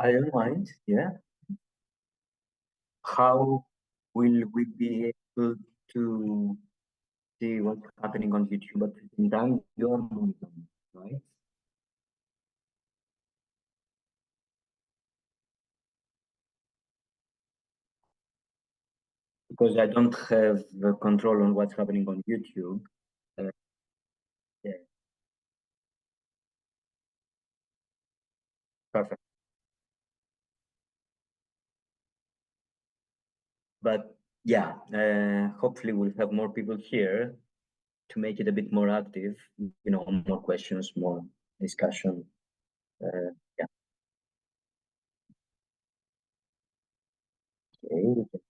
I don't mind. Yeah. How will we be able to see what's happening on YouTube at the same time you're monitoring, right? Because I don't have the control on what's happening on YouTube. Uh, yeah, perfect. But yeah, hopefully we'll have more people here to make it a bit more active. More questions, more discussion. Yeah. Okay.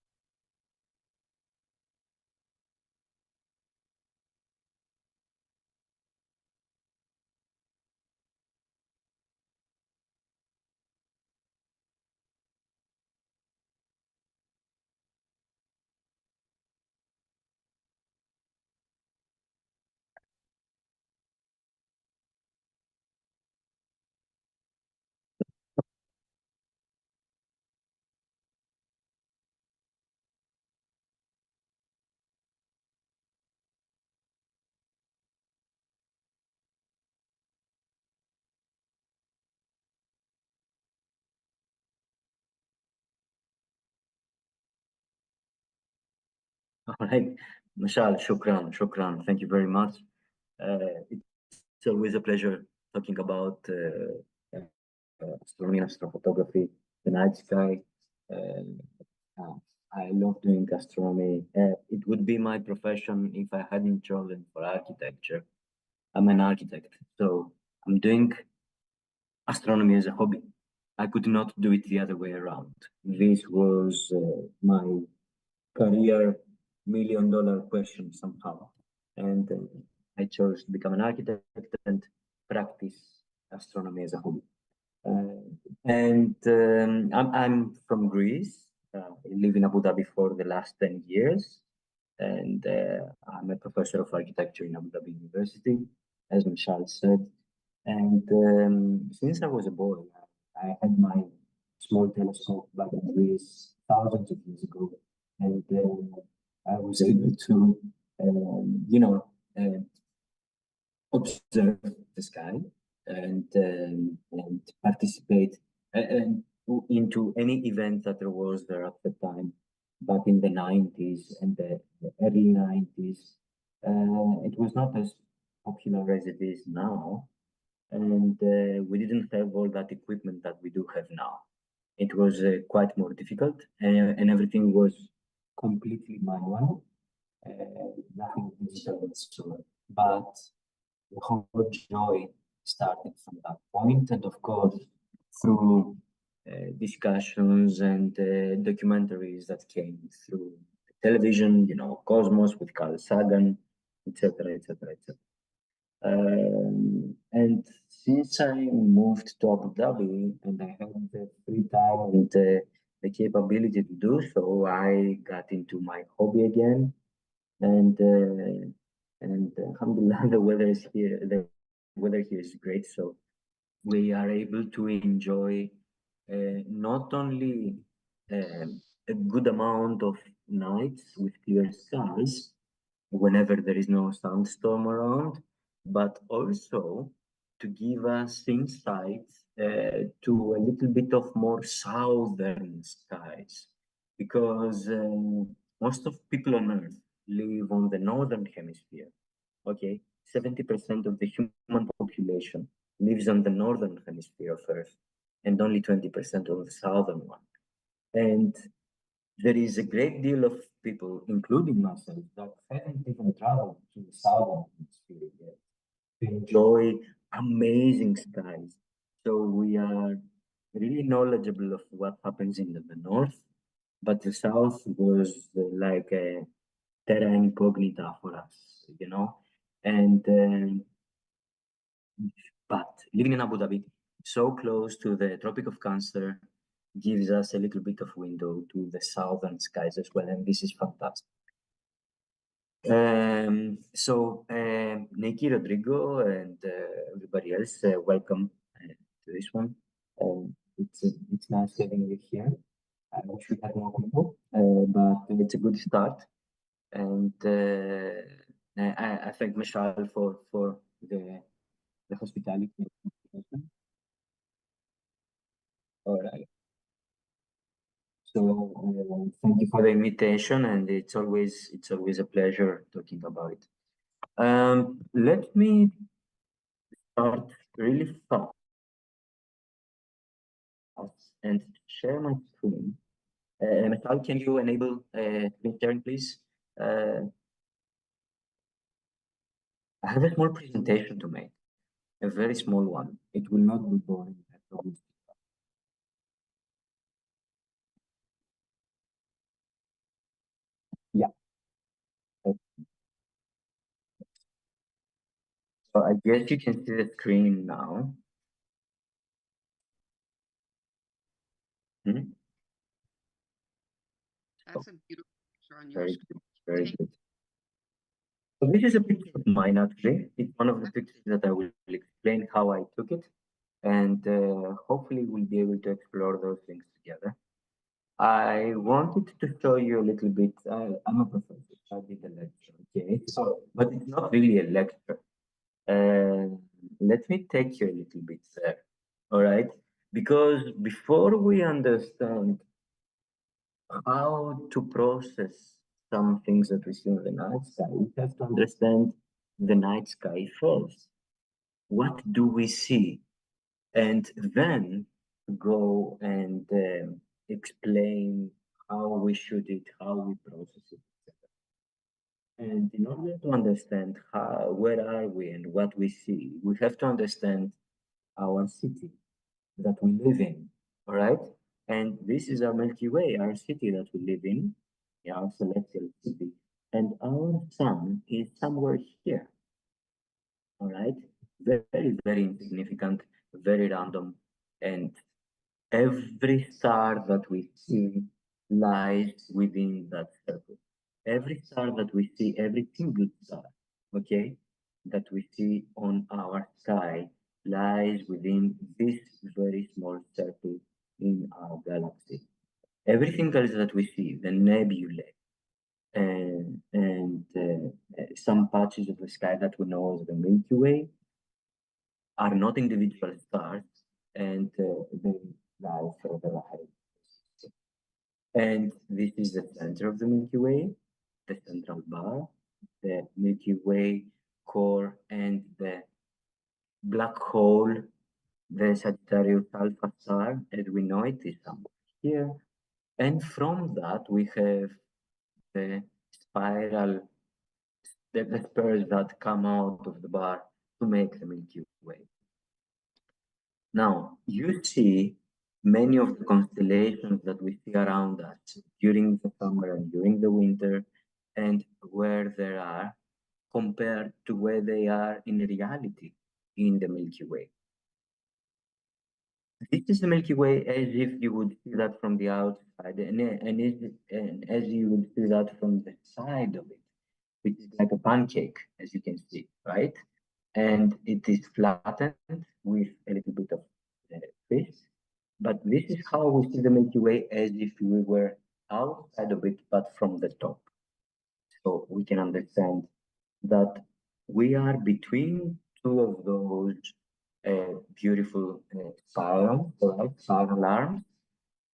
All right. Mashal, shukran. Thank you very much. It's always a pleasure talking about astronomy and astrophotography, the night sky. Uh, uh, I love doing astronomy. It would be my profession if I hadn't chosen for architecture. I'm an architect, so I'm doing astronomy as a hobby. I could not do it the other way around. This was my career $1 million question somehow. And I chose to become an architect and practice astronomy as a hobby. I'm from Greece. I live in Abu Dhabi for the last 10 years. And I'm a professor of architecture in Abu Dhabi University, as Michelle said. And since I was a boy, I had my small telescope back in Greece thousands of years ago. And I was able to, um, you know, uh, observe the sky and participate into any event that there was there at the time back in the 90s and the early 90s. It was not as popular as it is now, and we didn't have all that equipment that we do have now. It was quite more difficult, and everything was completely manual, nothing digital whatsoever. But the whole joy started from that point, and of course, through discussions and documentaries that came through television, Cosmos with Carl Sagan, etc., etc., etc. And since I moved to Abu Dhabi and I had the free time and the capability to do so, I got into my hobby again. And alhamdulillah, the weather is here. The weather here is great, so we are able to enjoy not only a good amount of nights with clear skies whenever there is no sandstorm around, but also to give us insights to a little bit of more southern skies, because most of people on Earth live on the northern hemisphere. Okay, 70% of the human population lives on the northern hemisphere of Earth, and only 20% on the southern one. And there is a great deal of people, including myself, that haven't even traveled to the southern hemisphere yet to enjoy amazing skies. So we are really knowledgeable of what happens in the north, but the south was like a terra incognita for us, you know. And but living in Abu Dhabi, so close to the Tropic of Cancer, gives us a little bit of window to the southern skies as well, and this is fantastic. Nikki, Rodrigo, and everybody else, welcome to this one. it's nice having you here. I wish we had more people, but it's a good start. And I thank Michelle for the hospitality. All right. So thank you for the invitation, and it's always a pleasure talking about it. Let me start really fast and share my screen. Michelle, can you enable screen sharing, please? Uh, I have a small presentation to make, a very small one. It will not be boring. I promise. Yeah. uh, So I guess you can see the screen now. Hmm? That's a beautiful picture on your Very screen. good. Very Thank good. So this is a picture of mine actually. It's one of the pictures that I will explain how I took it, and hopefully we'll be able to explore those things together. I wanted to show you a little bit. I'm a professor. I did a lecture, okay? So, but it's not really a lecture. Uh, Let me take you a little bit there, all right? Because before we understand how to process some things that we see in the night sky, we have to understand the night sky first. What do we see? And then go and explain how we shoot it, how we process it, etc. And in order to understand where are we and what we see, we have to understand our city that we live in. All right. And this is our Milky Way, our city that we live in, our celestial city. And our sun is somewhere here. All right. Very, very insignificant, very random. And every star that we see lies within that circle. Every star that we see, every single star, okay, that we see on our sky lies within this very small circle in our galaxy. Everything else that we see, the nebulae, and some patches of the sky that we know as the Milky Way, are not individual stars, and they lie further ahead. And this is the center of the Milky Way, the central bar, the Milky Way core, and the black hole, the Sagittarius Alpha star, as we know it, is somewhere here. And from that, we have the spiral, the spurs that come out of the bar to make the Milky Way. Now, you see many of the constellations that we see around us during the summer and during the winter, and where they are compared to where they are in reality in the Milky Way. This is the Milky Way as if you would see that from the outside, and as you would see that from the side of it, which is like a pancake, as you can see, right? And it is flattened with a little bit of twist. But this is how we see the Milky Way as if we were outside of it, but from the top. So we can understand that we are between two of those beautiful spirals, right? Spiral arms,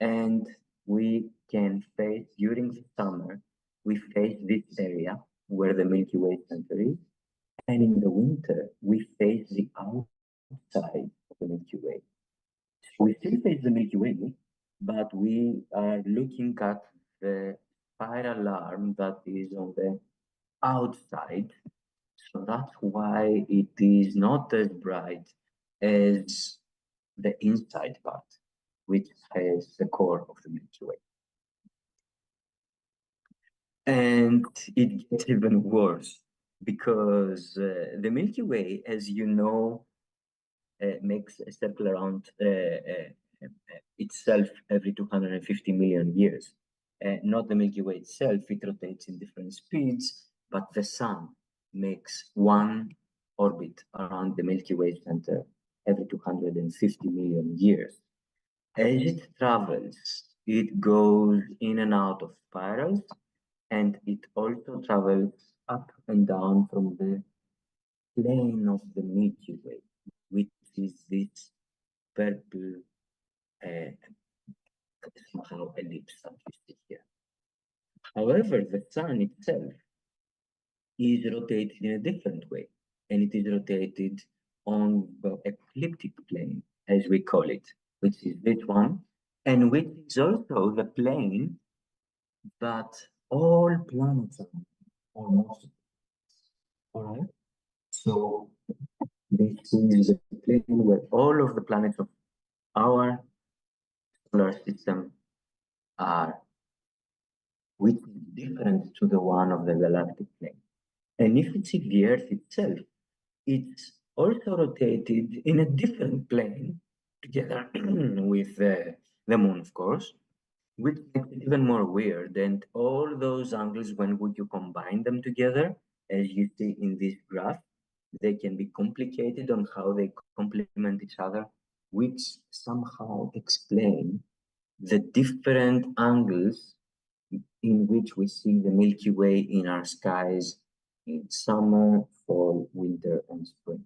and we can face during the summer, we face this area where the Milky Way center is, and in the winter, we face the outside of the Milky Way. So we still face the Milky Way, but we are looking at the spiral arm that is on the outside. So that's why it is not as bright as the inside part, which has the core of the Milky Way. And it gets even worse because the Milky Way, as you know, makes a circle around itself every 250 million years. Not the Milky Way itself, it rotates in different speeds, but the Sun makes one orbit around the Milky Way center every 250 million years. As it travels, it goes in and out of spirals, and it also travels up and down from the plane of the Milky Way, which is this purple somehow ellipse that you see here. However, the sun itself is rotated in a different way, and it is rotated on the ecliptic plane, as we call it, which is this one, and which is also the plane that all planets are on, almost. All right. So this is the plane where all of the planets of our solar system are, which is different to the one of the galactic plane. And if it's the Earth itself, it's also rotated in a different plane together with the moon, of course, which makes it even more weird. And all those angles, when would you combine them together, as you see in this graph, they can be complicated on how they complement each other, which somehow explain the different angles in which we see the Milky Way in our skies in summer, fall, winter, and spring.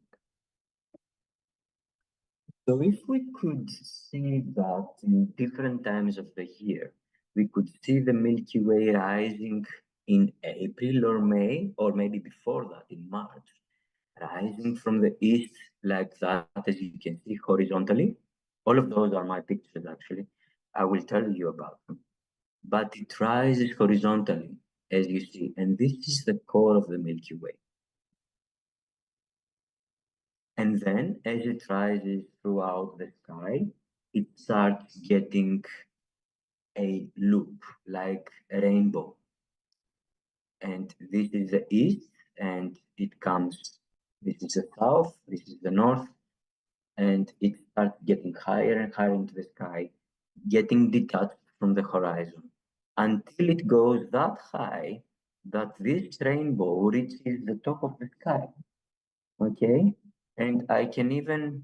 So if we could see that in different times of the year, we could see the Milky Way rising in April or May, or maybe before that in March, rising from the east like that, as you can see horizontally. All of those are my pictures, actually. I will tell you about them. But it rises horizontally, as you see, and this is the core of the Milky Way. And then, as it rises throughout the sky, it starts getting a loop like a rainbow. And this is the east, and it comes, this is the south, this is the north, and it starts getting higher and higher into the sky, getting detached from the horizon until it goes that high that this rainbow reaches the top of the sky. Okay, and I even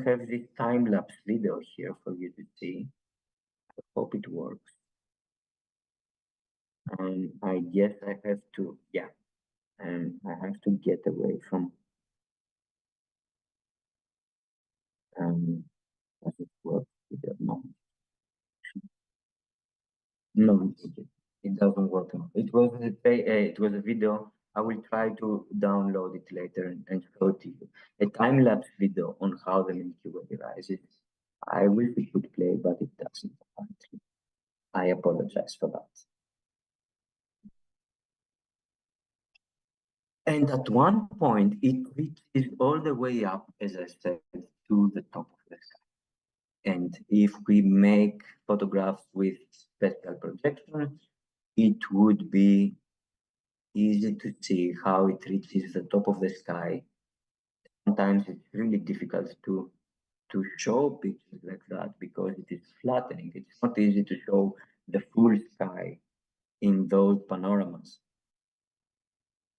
have this time-lapse video here for you to see. I hope it works. And I guess I have to, yeah, and I have to get away from, does it work? No, no, it doesn't work now. It was a video. I will try to download it later and show it to you. A time-lapse video on how the Milky Way rises. I wish it could play, but it doesn't. Apparently. I apologize for that. And at one point, it reaches all the way up, as I said, to the top of the sky. And if we make photographs with special projections, it would be easy to see how it reaches the top of the sky. Sometimes it's really difficult to show pictures like that because it is flattening. It's not easy to show the full sky in those panoramas.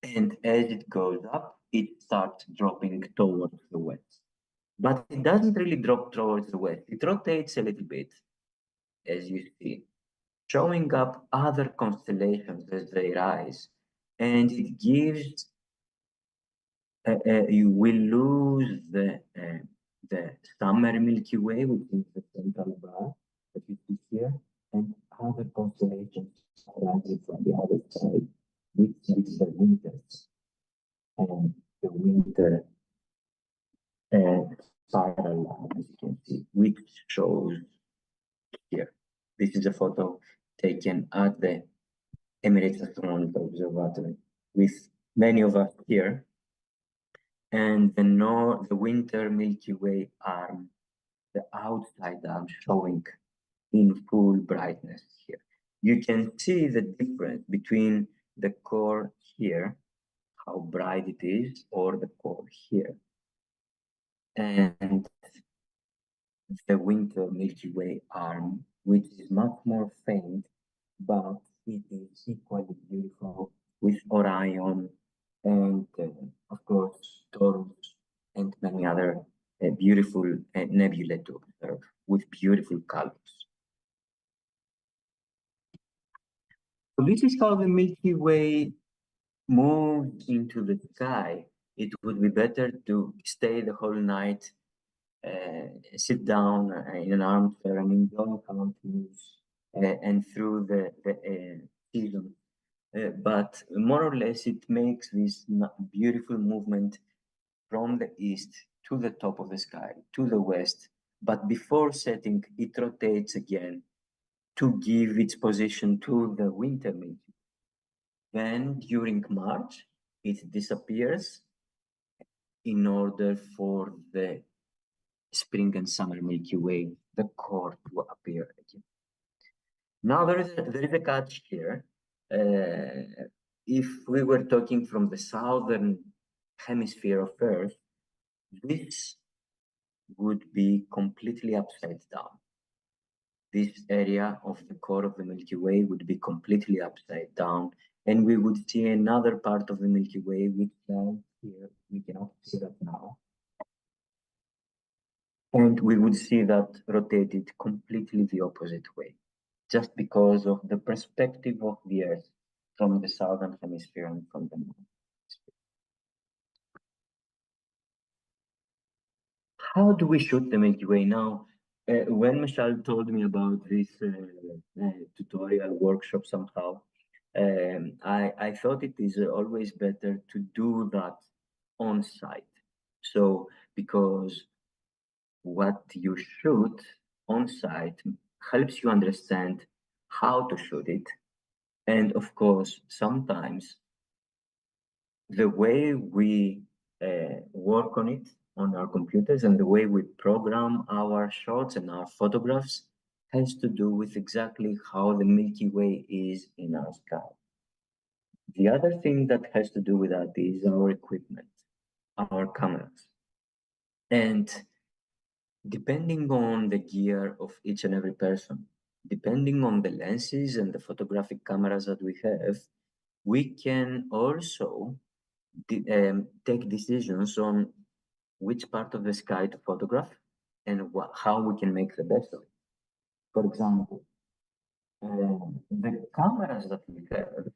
And as it goes up, it starts dropping towards the west. But it doesn't really drop towards the west. It rotates a little bit, as you see, showing up other constellations as they rise. And it gives, you will lose the summer Milky Way, which is the central bar that you see here, and other constellations rising from the other side, which is the winters. And the winter spiral line, as you can see, which shows here. This is a photo taken at the Emirates Astronomical Observatory with many of us here. And the winter Milky Way arm, the outside arm showing in full brightness here. You can see the difference between the core here, how bright it is, or the core here. And the winter Milky Way arm, which is much more faint, but it is equally beautiful with Orion and, of course, Taurus and many other beautiful nebulae to observe with beautiful colors. So this is how the Milky Way moves into the sky. It would be better to stay the whole night, sit down in an armchair and enjoy how it moves and through the season. But more or less, it makes this beautiful movement from the east to the top of the sky, to the west. But before setting, it rotates again to give its position to the winter Milky Way. Then during March, it disappears in order for the spring and summer Milky Way, the core, to appear again. Now there is a catch here. If we were talking from the southern hemisphere of Earth, this would be completely upside down. This area of the core of the Milky Way would be completely upside down, and we would see another part of the Milky Way which here we cannot see that now. And we would see that rotated completely the opposite way, just because of the perspective of the Earth from the southern hemisphere and from the northern hemisphere. How do we shoot the Milky Way now? When Michelle told me about this tutorial workshop somehow, I thought it is always better to do that on site. So, because what you shoot on site helps you understand how to shoot it. And of course, sometimes the way we work on it on our computers and the way we program our shots and our photographs has to do with exactly how the Milky Way is in our sky. The other thing that has to do with that is our equipment, our cameras. And depending on the gear of each and every person, depending on the lenses and the photographic cameras that we have, we can also take decisions on which part of the sky to photograph and how we can make the best of it. For example, the cameras that we have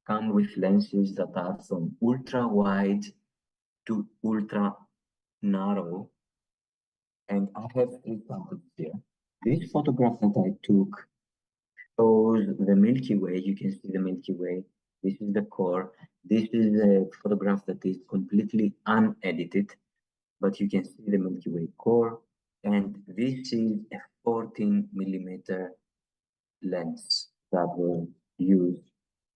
come with lenses that are from ultra wide to ultra narrow, and I have three samples here. This photograph that I took shows the Milky Way. You can see the Milky Way. This is the core. This is a photograph that is completely unedited, but you can see the Milky Way core. And this is a 14 millimeter lens that was used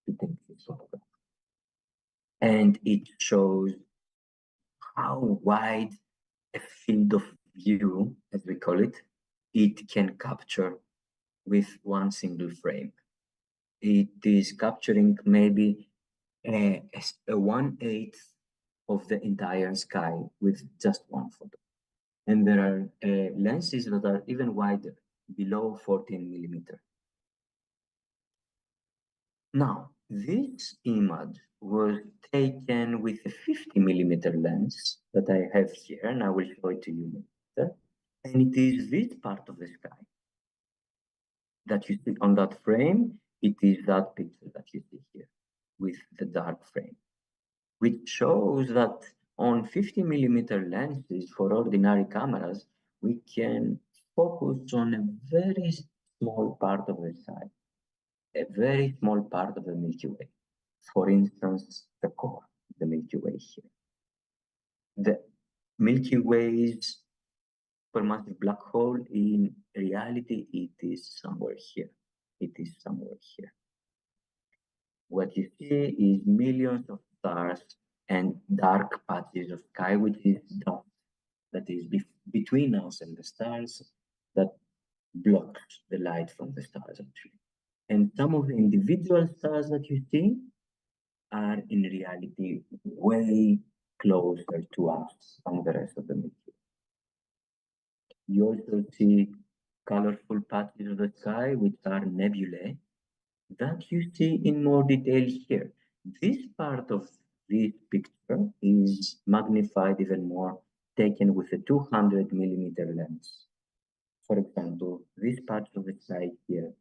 to take this photograph. And it shows how wide a field of view, as we call it can capture with one single frame. It is capturing maybe a 1/8 of the entire sky with just one photo. And there are lenses that are even wider, below 14 millimeter. Now, this image was taken with a 50 millimeter lens that I have here, and I will show it to you later. And it is this part of the sky that you see on that frame. It is that picture that you see here with the dark frame, which shows that on 50 millimeter lenses for ordinary cameras, we can focus on a very small part of the sky, a very small part of the Milky Way. For instance, the core of the Milky Way here. The Milky Way's supermassive black hole, in reality, it is somewhere here. It is somewhere here. What you see is millions of stars and dark patches of sky, which is dust that is between us and the stars that blocks the light from the stars, actually. And some of the individual stars that you see are in reality way closer to us than the rest of the Milky Way. You also see colorful patches of the sky, which are nebulae, that you see in more detail here. This part of this picture is magnified even more taken with a 200 millimeter lens. For example, this patch of the sky here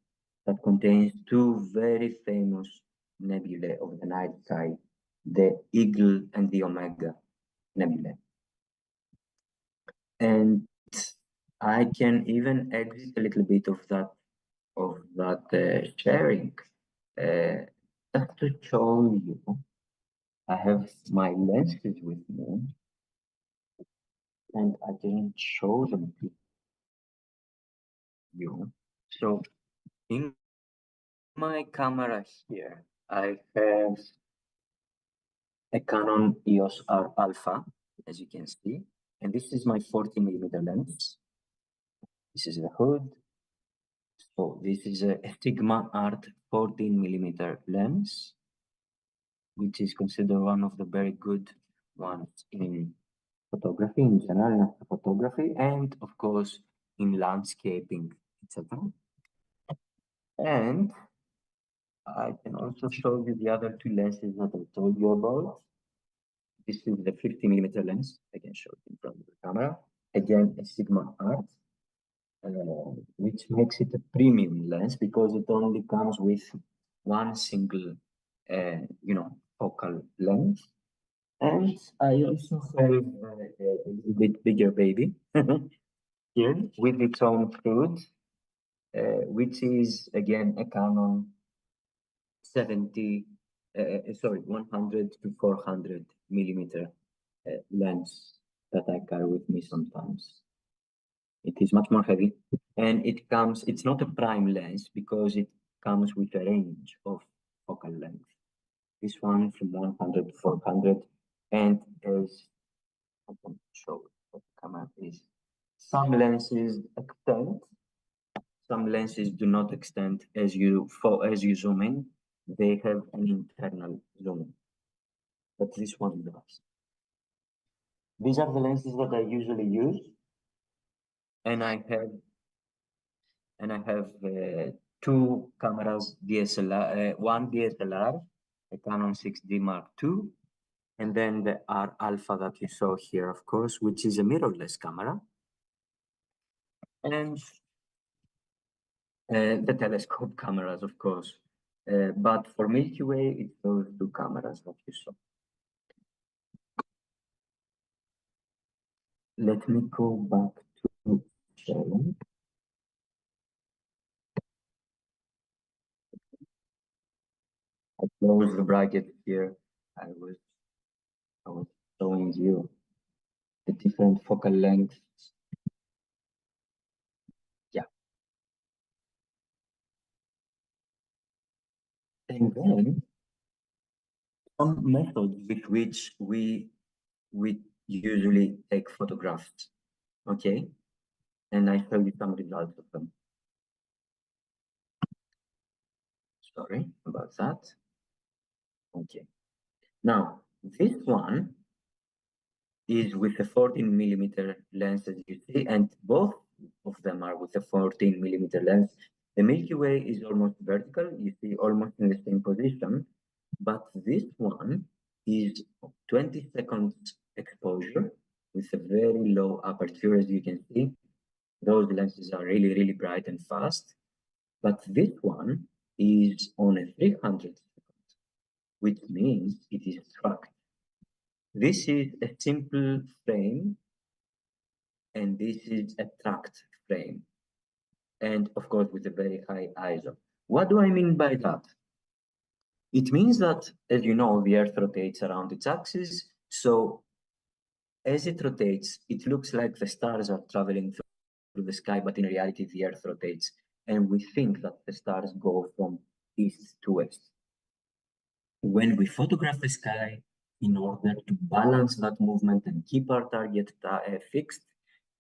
that contains two very famous nebulae of the night sky, the Eagle and the Omega nebulae. And I can even exit a little bit of that sharing, just to show you. I have my lenses with me, and I didn't show them to you. So in my camera here, I have a Canon EOS R Alpha, as you can see, and this is my 40 millimeter lens. This is the hood. So this is a Sigma Art 14 millimeter lens, which is considered one of the very good ones in photography, in general photography, and of course in landscaping, etc. And I can also show you the other two lenses that I told you about. This is the 50 millimeter lens. I can show it in front of the camera. Again, a Sigma Art, which makes it a premium lens because it only comes with one single, focal length. And I also have a little bit bigger baby here with its own hood, which is again a Canon 100 to 400 millimeter lens that I carry with me sometimes. It is much more heavy, and it's not a prime lens because it comes with a range of focal length. This one from 100 to 400, and as I can show what the camera is, some lenses extend, some lenses do not extend as you zoom in. They have an internal zoom, but this one does. These are the lenses that I usually use, and I have two cameras, DSLR, one DSLR, a Canon 6D Mark II, and then the R Alpha that you saw here, of course, which is a mirrorless camera, and the telescope cameras, of course. But for Milky Way, it's those two cameras that you saw. Let me go back to sharing. I closed the bracket here. I was showing you the different focal lengths. Yeah. And then some methods with which we usually take photographs. Okay. And I show you some results of them. Sorry about that. Okay. Now, this one is with a 14 millimeter lens, as you see, and both of them are with a 14 millimeter lens. The Milky Way is almost vertical, you see, almost in the same position, but this one is 20 seconds exposure with a very low aperture, as you can see. Those lenses are really, really bright and fast, but this one is on a 300 seconds, which means it is tracked. This is a simple frame, and this is a tracked frame, and of course with a very high ISO. What do I mean by that? It means that, as you know, the Earth rotates around its axis, so as it rotates, it looks like the stars are traveling through the sky, but in reality, the Earth rotates, and we think that the stars go from east to west. When we photograph the sky, in order to balance that movement and keep our target fixed,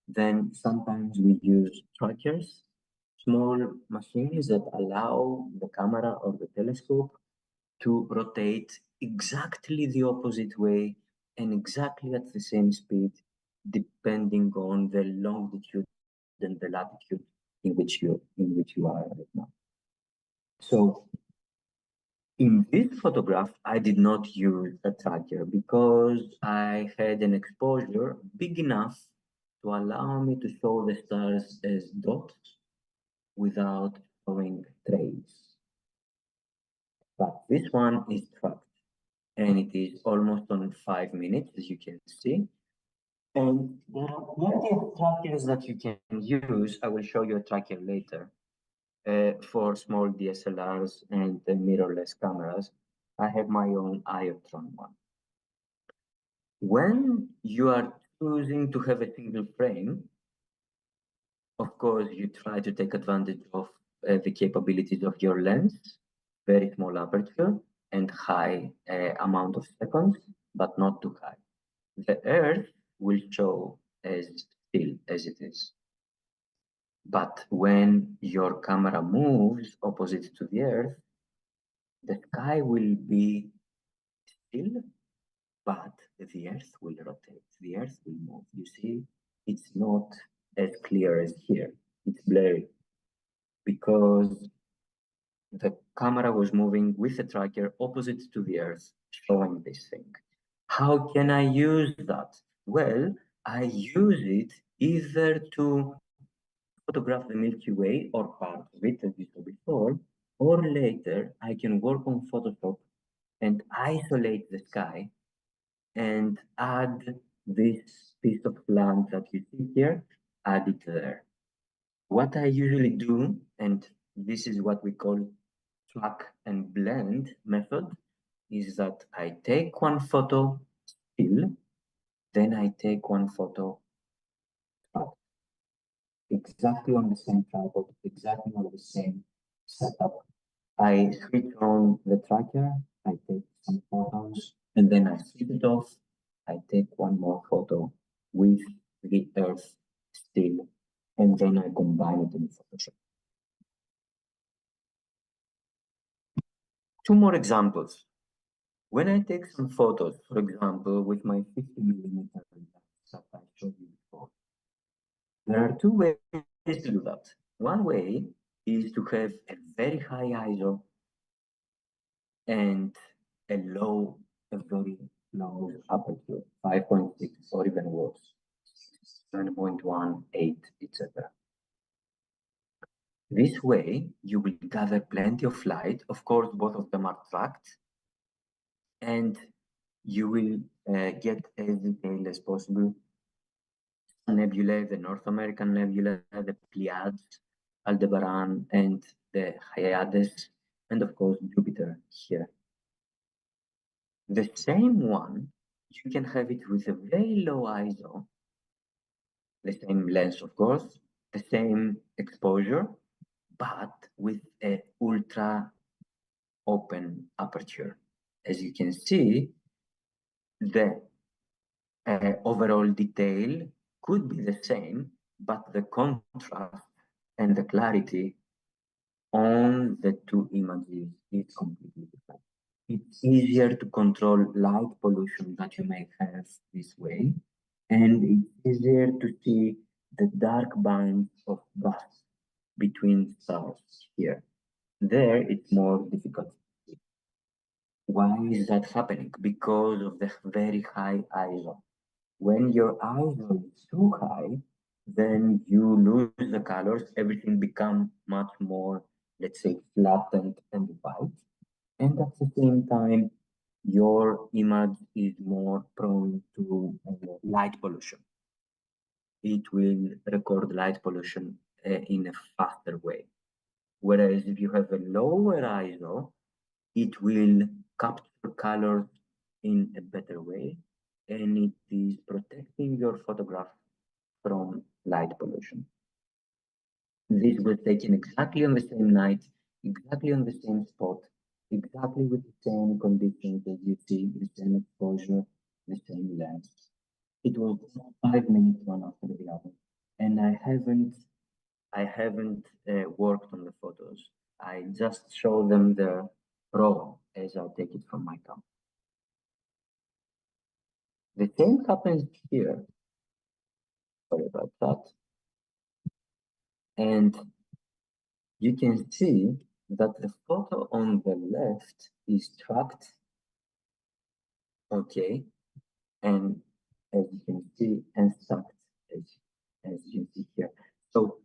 then sometimes we use trackers, small machines that allow the camera or the telescope to rotate exactly the opposite way and exactly at the same speed, depending on the longitude and the latitude in which you are right now. So In this photograph, I did not use a tracker because I had an exposure big enough to allow me to show the stars as dots without showing trails. But this one is tracked and it is almost on 5 minutes, as you can see. And there are plenty of trackers that you can use. I will show you a tracker later for small DSLRs and mirrorless cameras. I have my own Iotron one. When you are choosing to have a single frame, of course, you try to take advantage of the capabilities of your lens, very small aperture and high amount of seconds, but not too high. The Earth will show as still as it is. But when your camera moves opposite to the Earth, the sky will be still, but the Earth will rotate, the Earth will move. You see, it's not as clear as here. It's blurry because the camera was moving with the tracker opposite to the Earth, showing this thing. How can I use that? Well, I use it either to photograph the Milky Way or part of it, as we saw before, or later I can work on Photoshop and isolate the sky and add this piece of land that you see here, add it there. What I usually do, and this is what we call track and blend method, is that I take one photo still, then I take one photo exactly on the same tripod, exactly on the same setup. I switch on the tracker, I take some photos, and then I switch it off. I take one more photo with the Earth still, and then I combine it in Photoshop. Two more examples. When I take some photos, for example, with my 50mm that I showed you before, there are two ways to do that. One way is to have a very high ISO and a very low aperture, 5.6 or even worse, 7.18, etc. This way, you will gather plenty of light. Of course, both of them are tracked, and you will get as detailed as possible. Nebulae, the North American Nebula, the Pleiades, Aldebaran, and the Hyades, and of course Jupiter here. The same one, you can have it with a very low ISO, the same lens, of course, the same exposure, but with a ultra open aperture. As you can see, the overall detail could be the same, but the contrast and the clarity on the two images is completely different. It's easier to control light pollution that you may have this way, and it's easier to see the dark bands of dust between stars here. There, it's more difficult. Why is that happening? Because of the very high ISO. When your ISO is too high, then you lose the colors, everything becomes much more, let's say, flattened and white. And at the same time, your image is more prone to light pollution. It will record light pollution in a faster way. Whereas if you have a lower ISO, it will capture colors in a better way, and it is protecting your photograph from light pollution. This was taken exactly on the same night, exactly on the same spot, exactly with the same conditions as you see, the same exposure, the same lens. It was 5 minutes one after the other, and I haven't worked on the photos. I just show them the raw as I take it from my camera. The same happens here. Sorry about that. And you can see that the photo on the left is tracked, okay, and as you can see, and stacked, as you can see here. So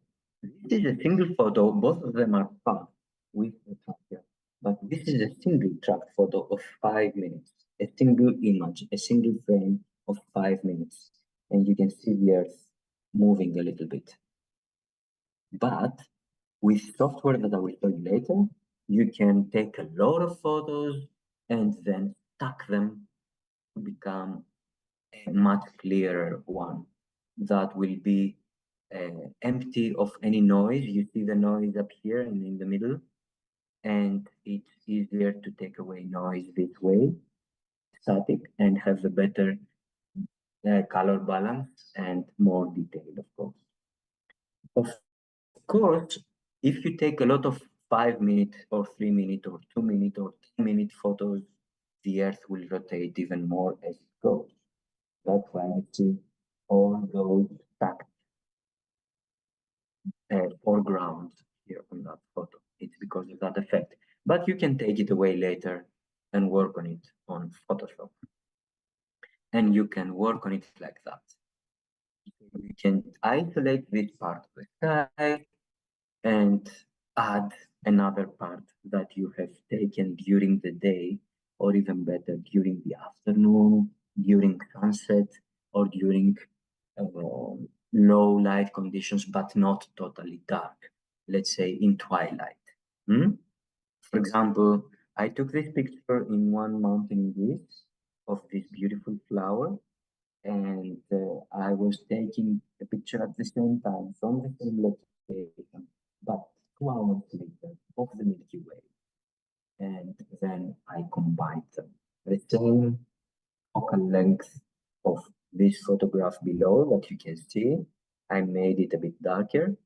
this is a single photo, both of them are packed with the tracker, but this is a single tracked photo of 5 minutes, a single image, a single frame of 5 minutes, and you can see the Earth moving a little bit. But with software that I will show you later, you can take a lot of photos and then stack them to become a much clearer one that will be empty of any noise. You see the noise up here and in the middle, and it's easier to take away noise this way, static, and have a better color balance and more detail, of course. Of course, if you take a lot of 5 minute or 3 minute or 2 minute or 10 minute photos, the Earth will rotate even more as it goes. That's why you see all those stacked foregrounds here on that photo. It's because of that effect. But you can take it away later and work on it on Photoshop. And you can work on it like that. You can isolate this part of the sky and add another part that you have taken during the day, or even better, during the afternoon, during sunset, or during low light conditions, but not totally dark, let's say in twilight. Hmm? For example, I took this picture in one mountain in Greece of this beautiful flower, and I was taking a picture at the same time from the same location, but 2 hours later of the Milky Way. And then I combined them. The same focal length of this photograph below that you can see, I made it a bit darker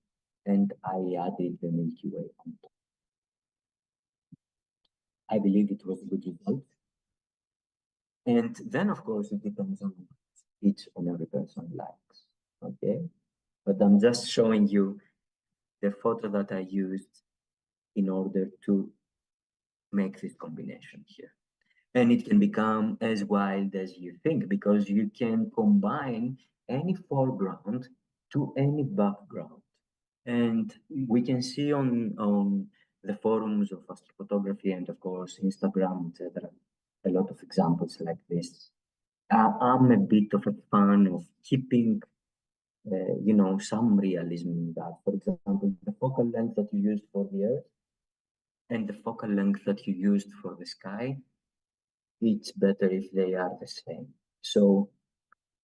and I added the Milky Way on top. I believe it was a good result. And then, of course, it depends on each and every person likes, okay? But I'm just showing you the photo that I used in order to make this combination here. And it can become as wild as you think because you can combine any foreground to any background. And we can see on the forums of astrophotography and of course Instagram, etc., a lot of examples like this. I'm a bit of a fan of keeping some realism in that. For example, the focal length that you used for the Earth and the focal length that you used for the sky, it's better if they are the same. So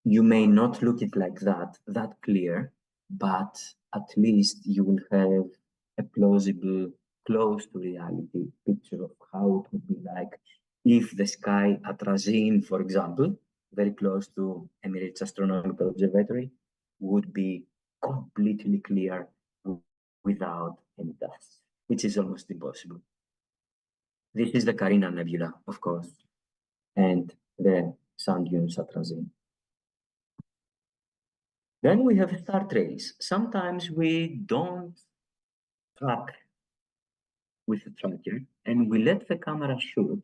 you may not look it like that clear, but at least you will have a plausible, close to reality picture of how it would be like if the sky at Razin, for example, very close to Emirates Astronomical Observatory, would be completely clear without any dust, which is almost impossible. This is the Carina Nebula, of course, and the sand dunes at Razin. Then we have star trails. Sometimes we don't track with a tracker and we let the camera shoot,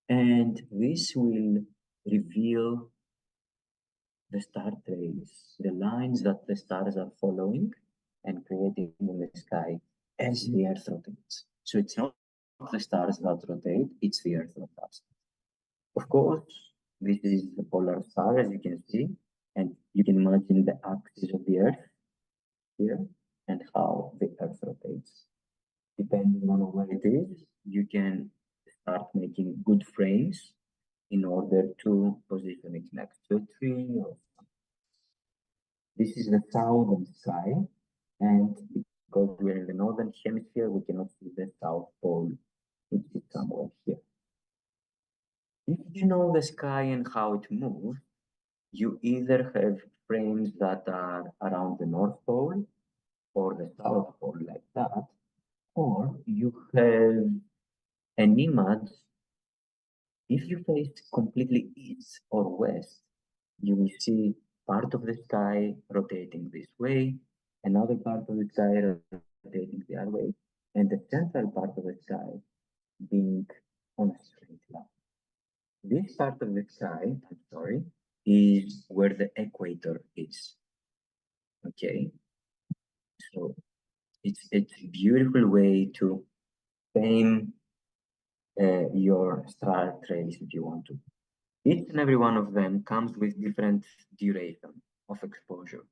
and this will reveal the star trails, the lines that the stars are following and creating in the sky as the Earth rotates. So it's not the stars that rotate, it's the Earth that does. Of course, this is the polar star, as you can see, and you can imagine the axis of the Earth here and how the Earth rotates. Depending on where it is, you can start making good frames in order to position it next to a tree or something. This is the southern sky, and because we're in the northern hemisphere, we cannot see the South Pole, which is somewhere here. If you know the sky and how it moves, you either have frames that are around the North Pole or the South Pole like that, or you have an image. If you face completely east or west, you will see part of the sky rotating this way, another part of the sky rotating the other way, and the central part of the sky being on a straight line. This part of the sky, I'm sorry, is where the equator is. Okay, so it's a beautiful way to frame your star trace if you want to. Each and every one of them comes with different duration of exposure.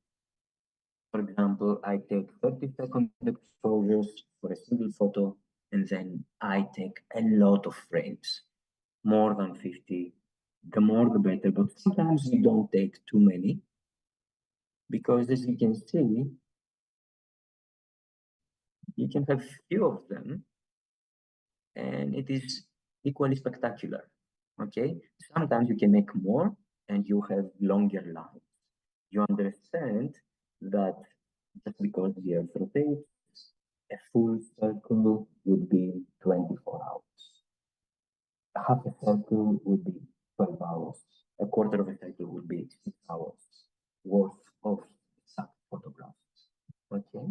For example, I take 30-second exposures for a single photo, and then I take a lot of frames, more than 50. The more the better, but sometimes you don't take too many because, as you can see, you can have few of them and it is equally spectacular. Okay, sometimes you can make more and you have longer lines. You understand that just because the Earth rotates, a full circle would be 24 hours. Half a circle would be 12 hours. A quarter of a circle would be 6 hours worth of such photographs. Okay,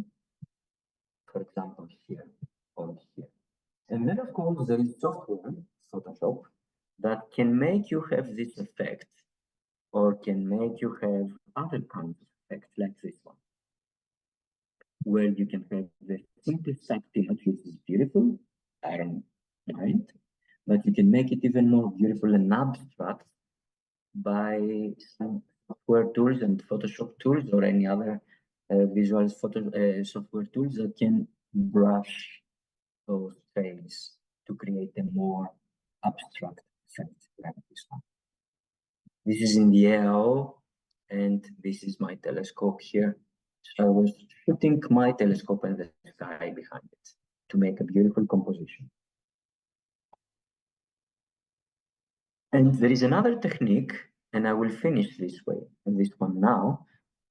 for example, here or here. And then, of course, there is software, Photoshop, that can make you have this effect or can make you have other kinds of effects like this one, where you can have the simplest image, which is beautiful, I don't mind, but you can make it even more beautiful and abstract by some software tools and Photoshop tools or any other visual photo software tools that can brush those trails to create a more abstract effect like this one. This is in the AO, and this is my telescope here. So I was shooting my telescope and the sky behind it to make a beautiful composition. And there is another technique, and I will finish this way, and this one now,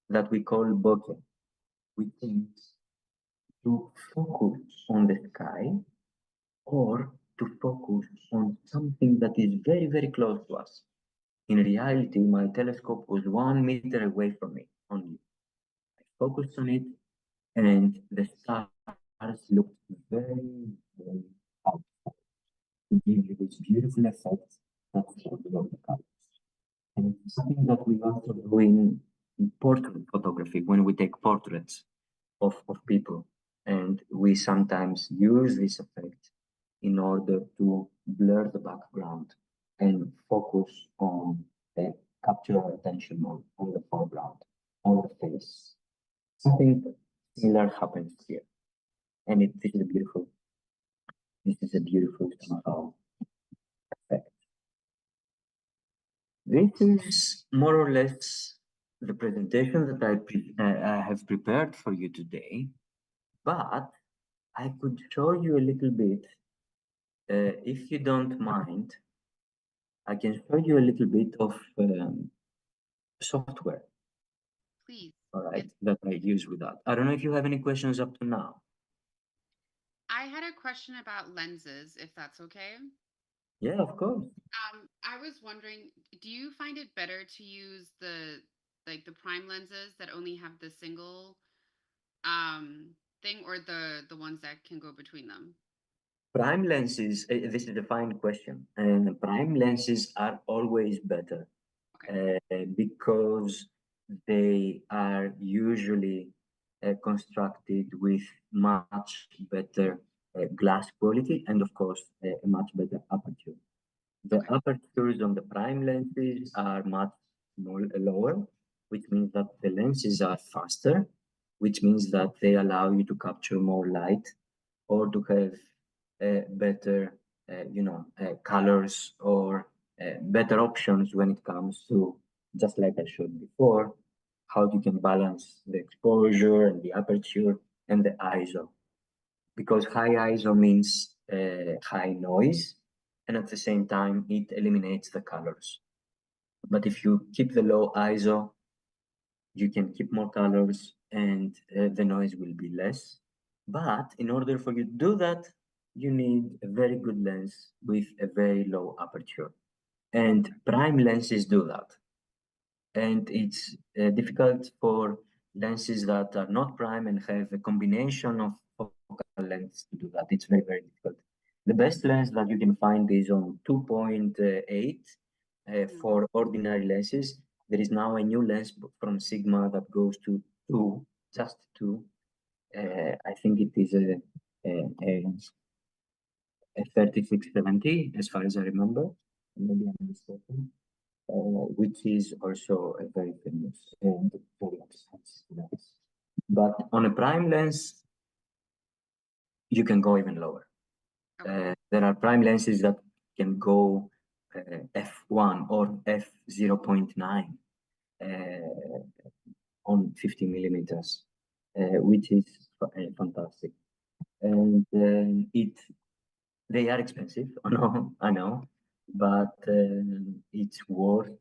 that we call bokeh, which is to focus on the sky or to focus on something that is very, very close to us. In reality, my telescope was 1 meter away from me only. I focused on it, and the stars looked very, very out to give you this beautiful effect that shows the colors. And it's something that we also do in portrait photography when we take portraits of people. And we sometimes use this effect in order to blur the background and focus on the capture our attention on the foreground, on the face. Something similar happens here. And this is a beautiful somehow effect. This is more or less the presentation that I have prepared for you today, but I could show you a little bit, if you don't mind, I can show you a little bit of software, Please. all right, Yes. that I use with that. I don't know if you have any questions up to now. I had a question about lenses, if that's okay. Yeah, of course. I was wondering, do you find it better to use the prime lenses that only have the single thing, or the ones that can go between them? Prime lenses, this is a fine question. And prime lenses are always better Okay. because they are usually constructed with much better glass quality and, of course, a much better aperture. The Okay. apertures on the prime lenses are much lower, which means that the lenses are faster, which means that they allow you to capture more light or to have better, colors or better options when it comes to, just like I showed before, how you can balance the exposure and the aperture and the ISO. Because high ISO means high noise, and at the same time, it eliminates the colors. But if you keep the low ISO, you can keep more colors and the noise will be less. But in order for you to do that, you need a very good lens with a very low aperture. And prime lenses do that. And it's difficult for lenses that are not prime and have a combination of focal lengths to do that. It's very, very difficult. The best lens that you can find is on 2.8 for ordinary lenses. There is now a new lens from Sigma that goes to 2, just 2. I think it is a 3670, as far as I remember. Maybe I'm mistaken. Which is also a very famous and very expensive lens. But on a prime lens, you can go even lower. There are prime lenses that can go f1 or f0.9 on 50 millimeters, which is fantastic. And they are expensive, I know, but it's worth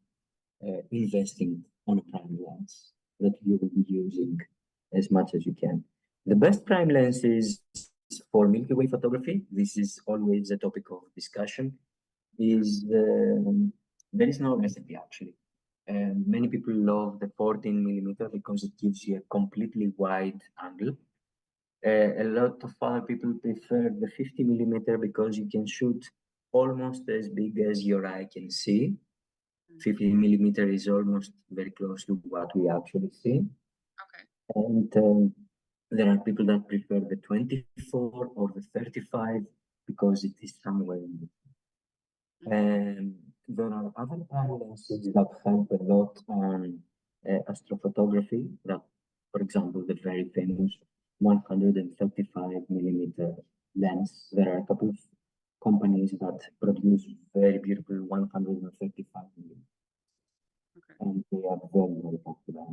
investing on a prime lens that you will be using as much as you can. The best prime lenses for Milky Way photography, this is always a topic of discussion, is there is no recipe actually. Many people love the 14 millimeter because it gives you a completely wide angle. A lot of other people prefer the 50 millimeter because you can shoot almost as big as your eye can see. 50 millimeter is almost very close to what we actually see. Okay. And there are people that prefer the 24 or the 35 because it is somewhere in between. And there are other prime lenses that help a lot on astrophotography. That, for example, the very famous 135 millimeter lens. There are a couple of companies that produce very beautiful 135 millimeter. Okay. And they are very, very popular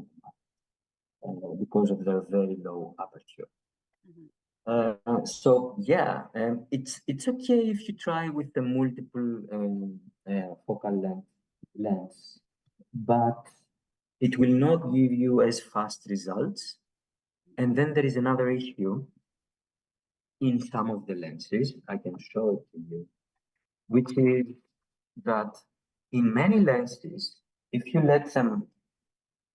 because of their very low aperture. So yeah, it's okay if you try with the multiple focal length, but it will not give you as fast results. And then there is another issue in some of the lenses. I can show it to you, which is that in many lenses, if you let them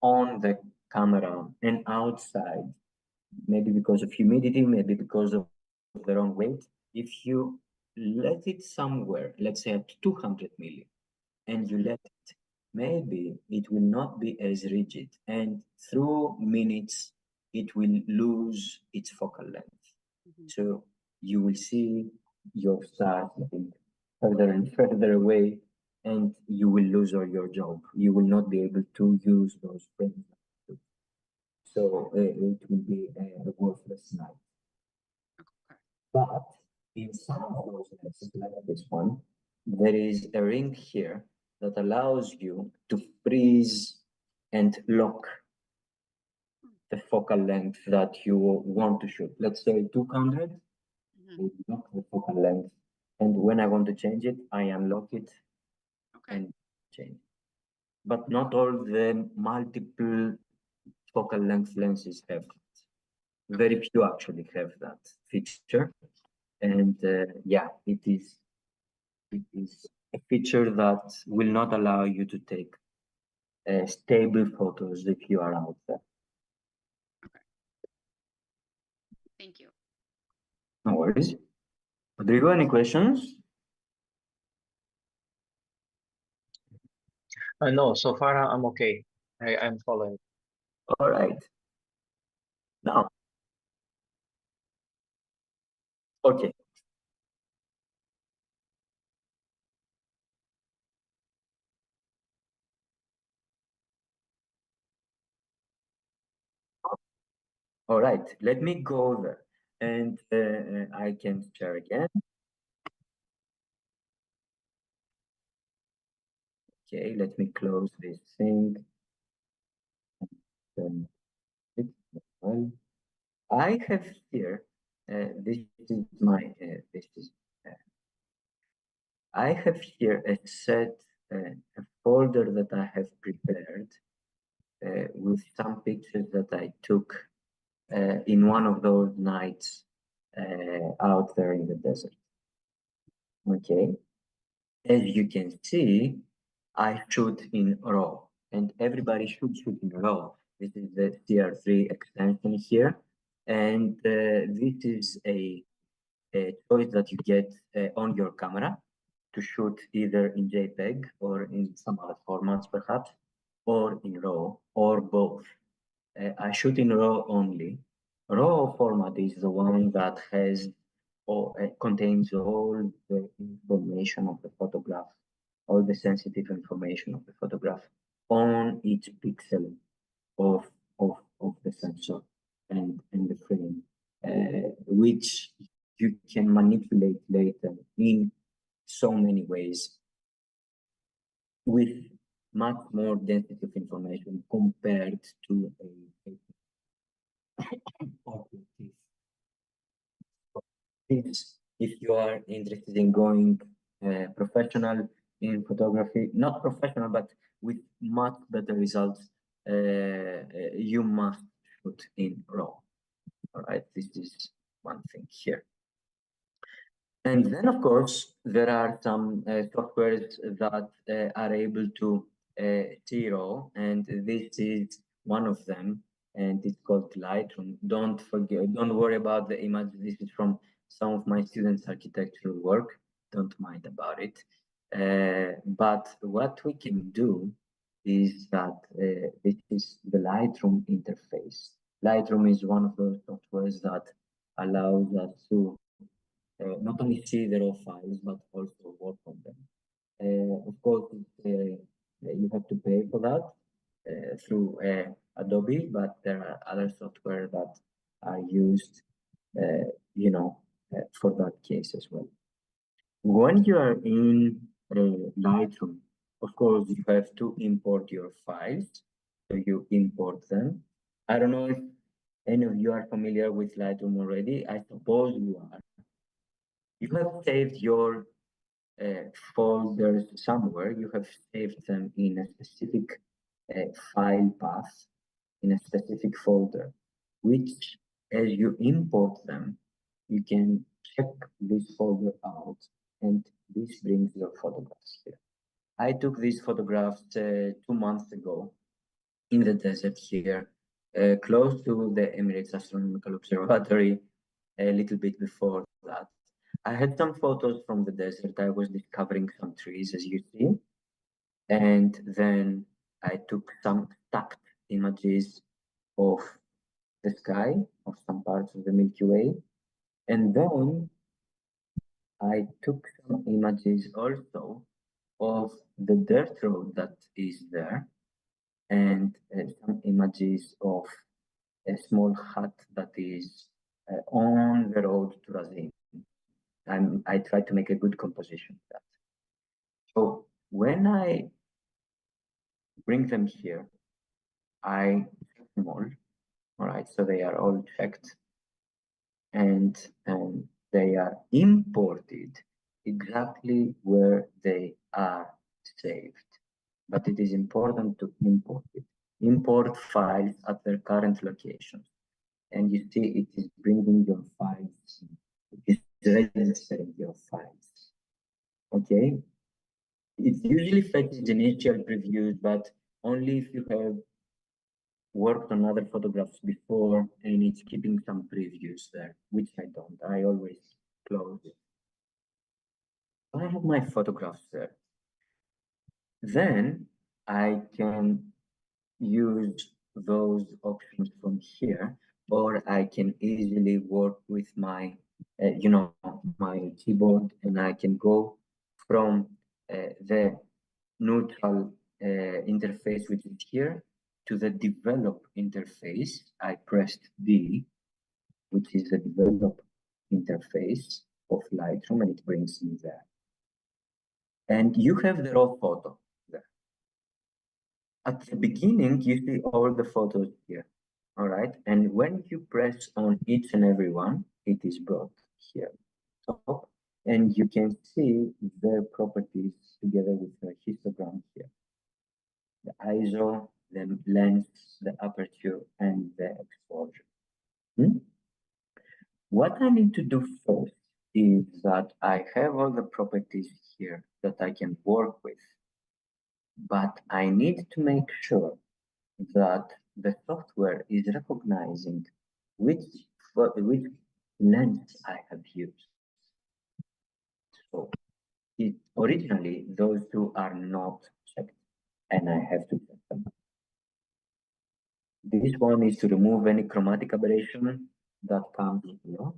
on the camera and outside, maybe because of humidity, maybe because of their own weight, if you let it somewhere, let's say at 200 million, and you let it, maybe it will not be as rigid, and through minutes, it will lose its focal length. So you will see your stars getting further and further away, and you will lose all your job. You will not be able to use those frames. So it will be a worthless night. But in some of those lenses, like this one, there is a ring here that allows you to freeze and lock the focal length that you want to shoot. Let's say 200, you lock the focal length. And when I want to change it, I unlock it and change. But not all the multiple focal length lenses have it. Very few actually have that feature. And yeah, it is a feature that will not allow you to take stable photos if you are out there. Okay. Thank you. No worries. Rodrigo, any questions? No, so far I'm okay. I'm following. All right. Now, okay. All right, let me go there and I can share again. Okay, let me close this thing. Well, I have here, this is my, I have here a set, a folder that I have prepared with some pictures that I took in one of those nights out there in the desert. Okay, as you can see, I shoot in RAW, and everybody should shoot in RAW. This is the CR3 extension here. And this is a choice that you get on your camera to shoot either in JPEG or in some other formats perhaps, or in RAW, or both. I shoot in RAW only. RAW format is the one that has or contains all the information of the photograph, all the sensitive information of the photograph on each pixel of of the sensor and the frame, which you can manipulate later in so many ways with much more density of information compared to a objective. If you are interested in going professional in photography, not professional, but with much better results, you must shoot in RAW. All right, this is one thing here. And then, of course, there are some softwares that are able to see RAW, and this is one of them, and it's called Lightroom. Don't forget, don't worry about the image. This is from some of my students' architectural work. Don't mind about it. But what we can do is that this is the Lightroom interface. Lightroom is one of those softwares that allows us to not only see the raw files, but also work on them. Of course, you have to pay for that through Adobe, but there are other software that are used, you know, for that case as well. When you are in Lightroom, of course, you have to import your files. So you import them. I don't know if any of you are familiar with Lightroom already. I suppose you are. You have saved your folders somewhere. You have saved them in a specific file path, in a specific folder, which as you import them, you can check this folder out, and this brings your photographs here. I took these photographs 2 months ago in the desert here, close to the Emirates Astronomical Observatory, a little bit before that. I had some photos from the desert. I was discovering some trees, as you see. And then I took some stacked images of the sky, of some parts of the Milky Way. And then I took some images also of the dirt road that is there, and some images of a small hut that is on the road to Razin. I try to make a good composition of that. So when I bring them here, I check them all right? So they are all checked, and they are imported exactly where they are saved. But it is important to import it. Import files at their current location. And you see it is bringing your files, it is registering your files. Okay? It usually fetches initial previews, but only if you have worked on other photographs before and it's keeping some previews there, which I don't. I always close it. I have my photographs there. Then I can use those options from here, or I can easily work with my, you know, my keyboard, and I can go from the neutral interface, which is here, to the develop interface. I pressed D, which is the develop interface of Lightroom, and it brings me there. And you have the raw photo there. At the beginning, you see all the photos here, all right? And when you press on each and every one, it is brought here top, and you can see their properties together with the histogram here. The ISO, the lens, the aperture, and the exposure. What I need to do first is that I have all the properties here that I can work with, but I need to make sure that the software is recognizing which which lens I have used. So originally those two are not checked, and I have to check them. This one is to remove any chromatic aberration that comes here.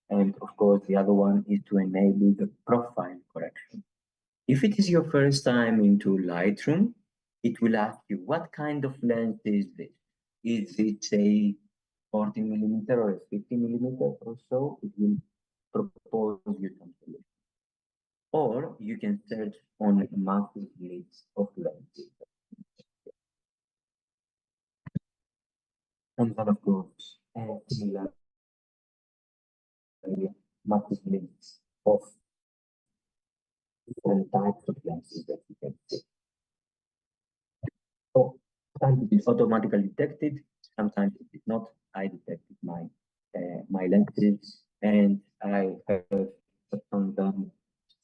And of course, the other one is to enable the profile correction. If it is your first time into Lightroom, it will ask you, what kind of lens is this? Is it a 40 millimeter or a 50 millimeter or so? It will propose you some solution. Or you can search on massive list of lenses. And then of course, similar massive lists of different types of lenses that you can see. So sometimes it is automatically detected, sometimes it is not. I detected my lenses and I have on them.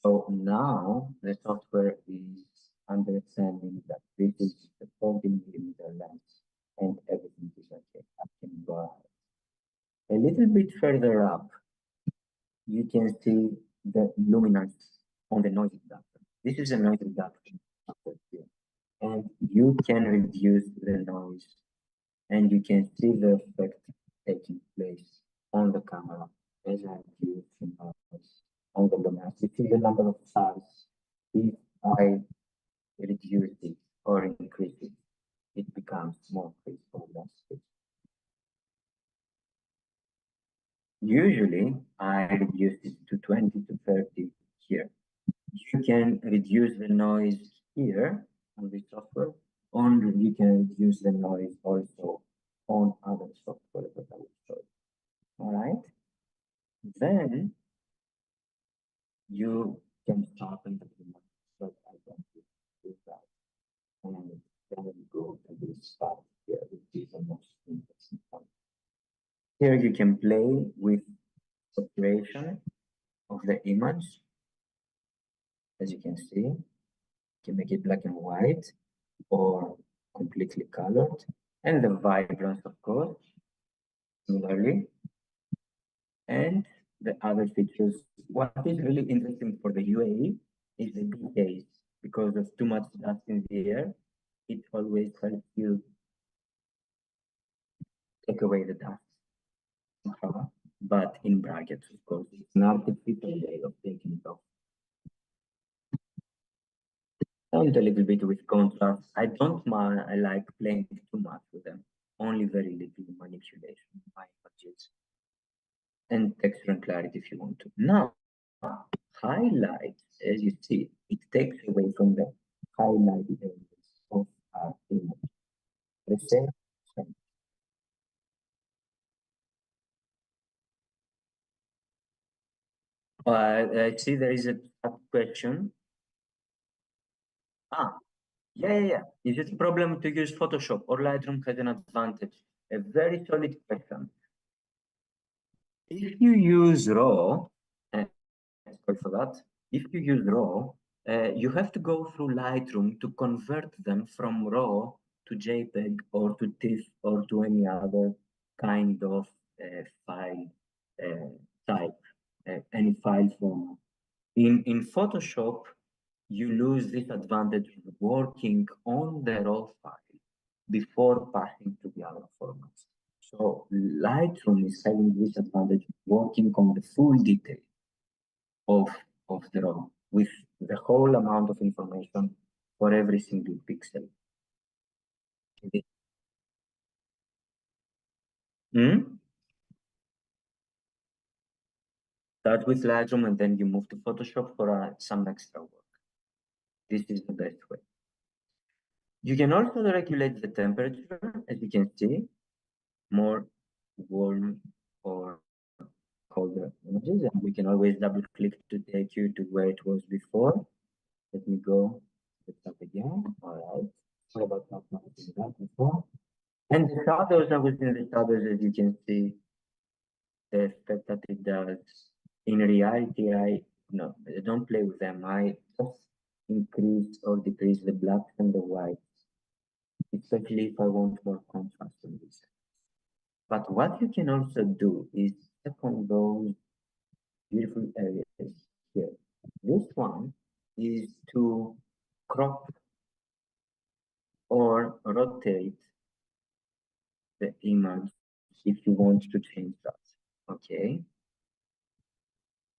So now the software is understanding that this is the 40 millimeter lens and everything is okay. I can go ahead. A little bit further up, you can see the luminance on the noise reduction. This is a noise reduction here. And you can reduce the noise and you can see the effect taking place on the camera as I reduce the noise on the luminance. You see the number of stars. If I reduce it or increase it, it becomes more crisp or less crisp. Usually, I reduce it to 20 to 30 here. You can reduce the noise here on this software, or you can reduce the noise also on other software that I will show you. All right. Then you can sharpen the image, but I don't do that. And then we go to this part here, which is the most interesting part. Here you can play with saturation of the image. As you can see, you can make it black and white or completely colored. And the vibrance, of course, similarly. And the other features. What is really interesting for the UAE is the decays. Because of too much dust in the air, it always helps you take away the dust. But in brackets, of course, it's an artificial way of taking it off. And a little bit with contrast. I don't mind, I like playing too much with them. Only very little manipulation in my images. And texture and clarity if you want to. Now, highlights, as you see, it takes away from the highlighted areas of our image. The same. I see there is a question. Yeah. Is it a problem to use Photoshop or Lightroom has an advantage? A very solid question. If you use RAW, sorry for that. If you use RAW, you have to go through Lightroom to convert them from RAW to JPEG or to TIFF or to any other kind of file type, any file format. In Photoshop, you lose this advantage of working on the raw file before passing to the other formats. So Lightroom is having this advantage of working on the full detail of the raw with the whole amount of information for every single pixel. Start with Lightroom and then you move to Photoshop for some extra work. This is the best way. You can also regulate the temperature, as you can see, more warm or colder images, and we can always double click to take you to where it was before. Let me go to the top again. All right. Sorry about not noticing that before. And the shadows, I was in the shadows, as you can see, the effect that it does. In reality, I don't play with them. I just increase or decrease the blacks and the whites, especially if I want more contrast in this. But what you can also do is tap on those beautiful areas here. This one is to crop or rotate the image if you want to change that. Okay.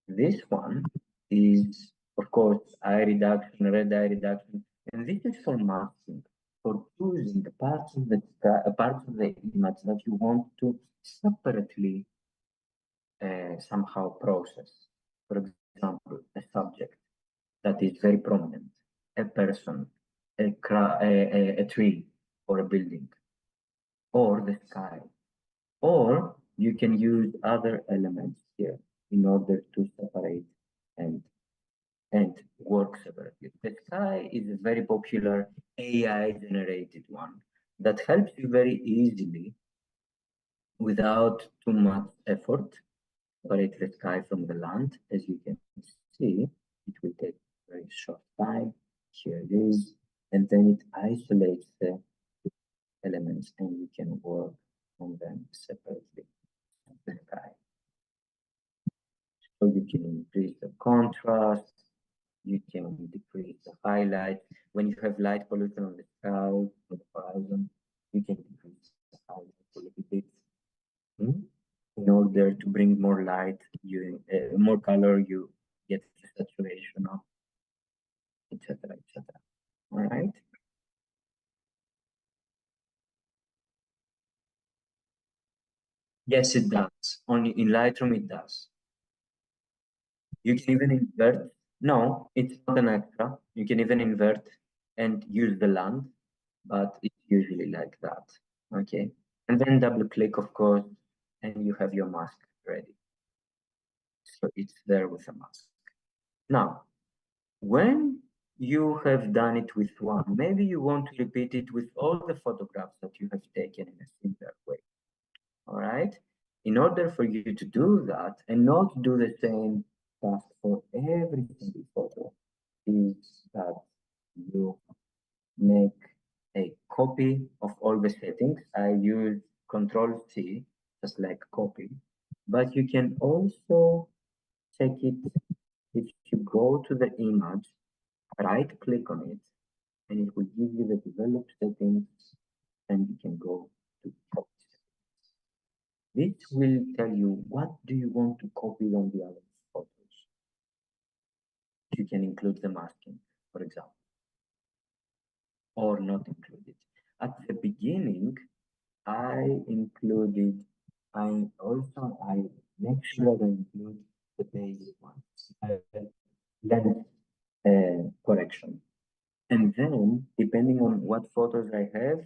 This one is, of course, eye reduction, red eye reduction, and this is for masking, for choosing the parts of the image that you want to separately somehow process. For example, a subject that is very prominent, a person, a tree, or a building, or the sky. Or you can use other elements here in order to separate and work separately. The sky is a very popular AI generated one that helps you very easily without too much effort separate the sky from the land. As you can see, it will take a very short time. Here it is, and then it isolates the elements and you can work on them separately. The sky. So you can increase the contrast, you can decrease the highlight. When you have light pollution on the sky, on the horizon, you can decrease the highlight a little bit. In order to bring more light, you more color, you get the saturation of, etc., etc. All right. Yes, it does. Only in Lightroom it does. You can even invert. No, it's not an extra. You can even invert and use the land, but it's usually like that. Okay. And then double click, of course, and you have your mask ready. So it's there with a mask. Now, when you have done it with one, maybe you want to repeat it with all the photographs that you have taken in a similar way. All right. In order for you to do that and not do the same task for every single photo, is that you make a copy of all the settings. I use Control C, just like copy, but you can also check it if you go to the image, right click on it, and it will give you the developed settings, and you can go to copy. This will tell you what do you want to copy on the other photos. You can include the masking, for example, or not include it. At the beginning, I make sure I include the basic ones, lens correction. And then, depending on what photos I have,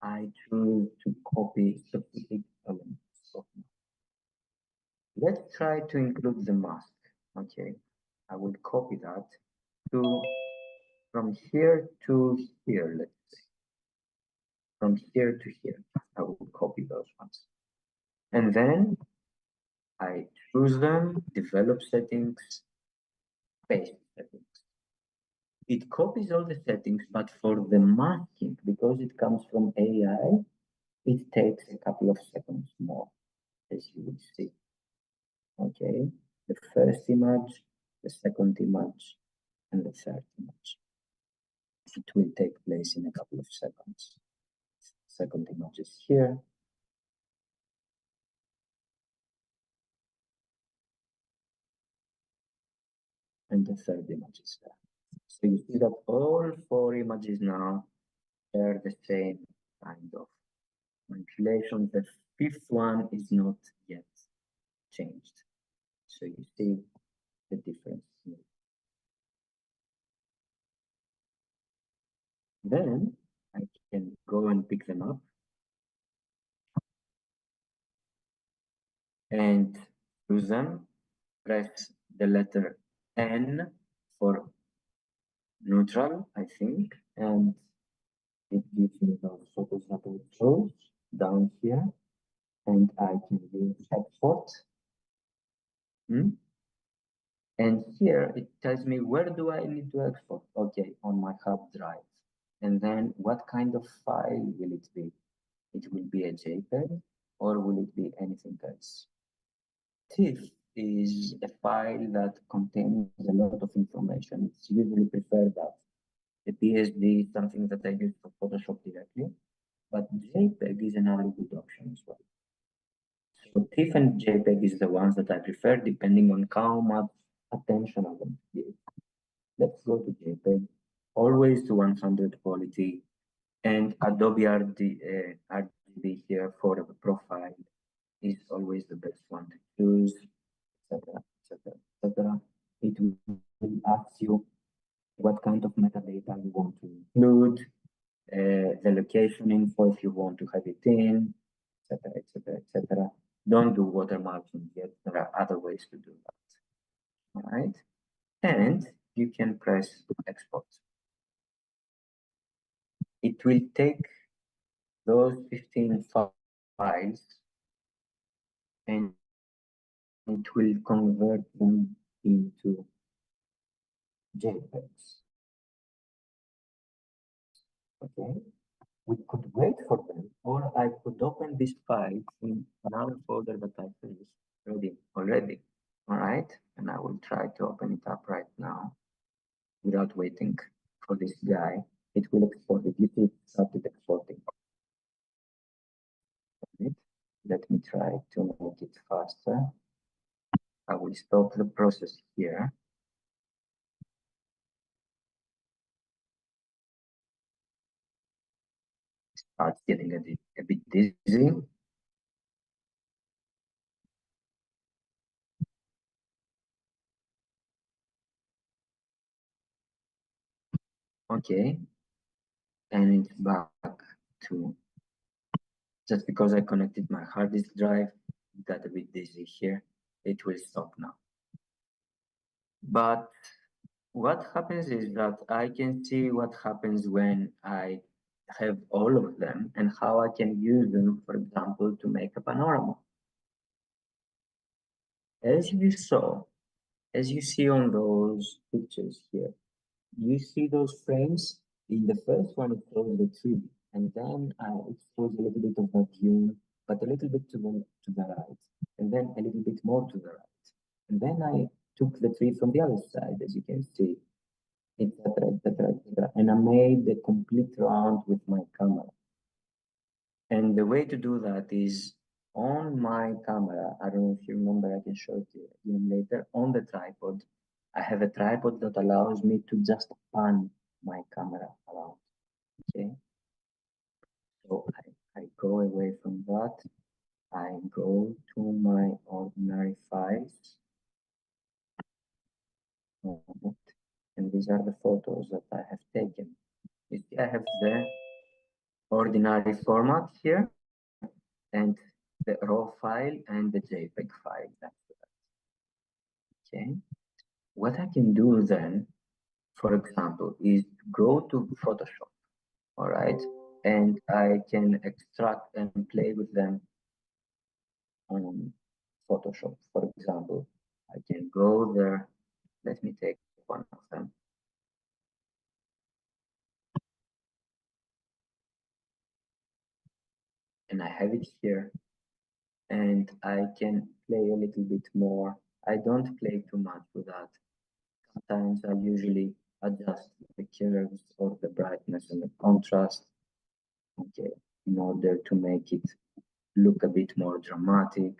I choose to copy specific elements. Let's try to include the mask. Okay, I will copy that to from here to here, let's say. From here to here, I will copy those ones. And then I choose them, develop settings, paste settings. It copies all the settings, but for the masking, because it comes from AI, it takes a couple of seconds more, as you will see. Okay, the first image, the second image, and the third image. It will take place in a couple of seconds. Second image is here. And the third image is there. So you see that all four images now share the same kind of manipulation. The fifth one is not yet changed. So you see the difference here. Then I can go and pick them up and choose them, press the letter N for neutral, I think, and it gives me those photos that I chose down here, and I can use export. And here it tells me where do I need to export? Okay, on my hub drive. And then what kind of file will it be? It will be a JPEG, or will it be anything else? TIFF is a file that contains a lot of information. It's usually preferred that the PSD is something that I use for Photoshop directly, but JPEG is another good option as well. So TIFF and JPEG is the ones that I prefer depending on how much attention I want to give. Let's go to JPEG, always to 100 quality, and Adobe RGB here for the profile is always the best one to choose, etc., etc., etc. It will ask you what kind of metadata you want to include, the location info if you want to have it in, etc., etc., etc. Don't do watermarking yet. There are other ways to do that. All right, and you can press export. It will take those 15 files and it will convert them into JPEGs. Okay, we could wait for them, or I could open this file in another folder that I finished already. All right, and I will try to open it up right now without waiting for this guy. It will export it. You see, it started exporting. Right. Let me try to make it faster. I will stop the process here. Starts getting a bit dizzy. Okay, and it's back to, just because I connected my hard disk drive, got a bit dizzy here. It will stop now. But what happens is that I can see what happens when I have all of them and how I can use them, for example, to make a panorama. As you saw, as you see on those pictures here, you see those frames. In the first one, it shows the tree, and then it shows a little bit of that dune, but a little bit to the right, and then a little bit more to the right. And then I took the tree from the other side, as you can see, etc., etc., etc. And I made the complete round with my camera. And the way to do that is on my camera. I don't know if you remember, I can show it to you again later. On the tripod, I have a tripod that allows me to just pan my camera around. Okay. So I go away from that. I go to my ordinary files. And these are the photos that I have taken. You see, I have the ordinary format here and the raw file and the JPEG file. Okay. What I can do then, for example, is go to Photoshop, all right, and I can extract and play with them on Photoshop. For example, I can go there. Let me take one of them. And I have it here. And I can play a little bit more. I don't play too much with that. Sometimes I usually adjust the curves or the brightness and the contrast, okay, in order to make it look a bit more dramatic,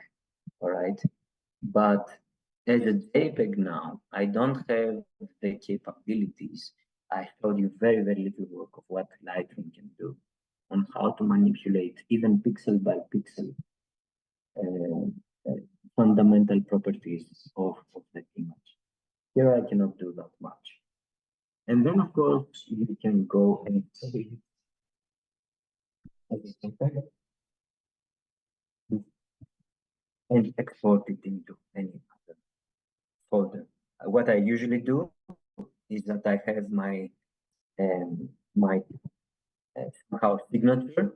all right? But as a JPEG now, I don't have the capabilities. I showed you very, very little work of what Lightroom can do on how to manipulate even pixel by pixel fundamental properties of the image. Here I cannot do that much. And then of course you can go and save as a JPEG and export it into any other folder. What I usually do is that I have my my house signature.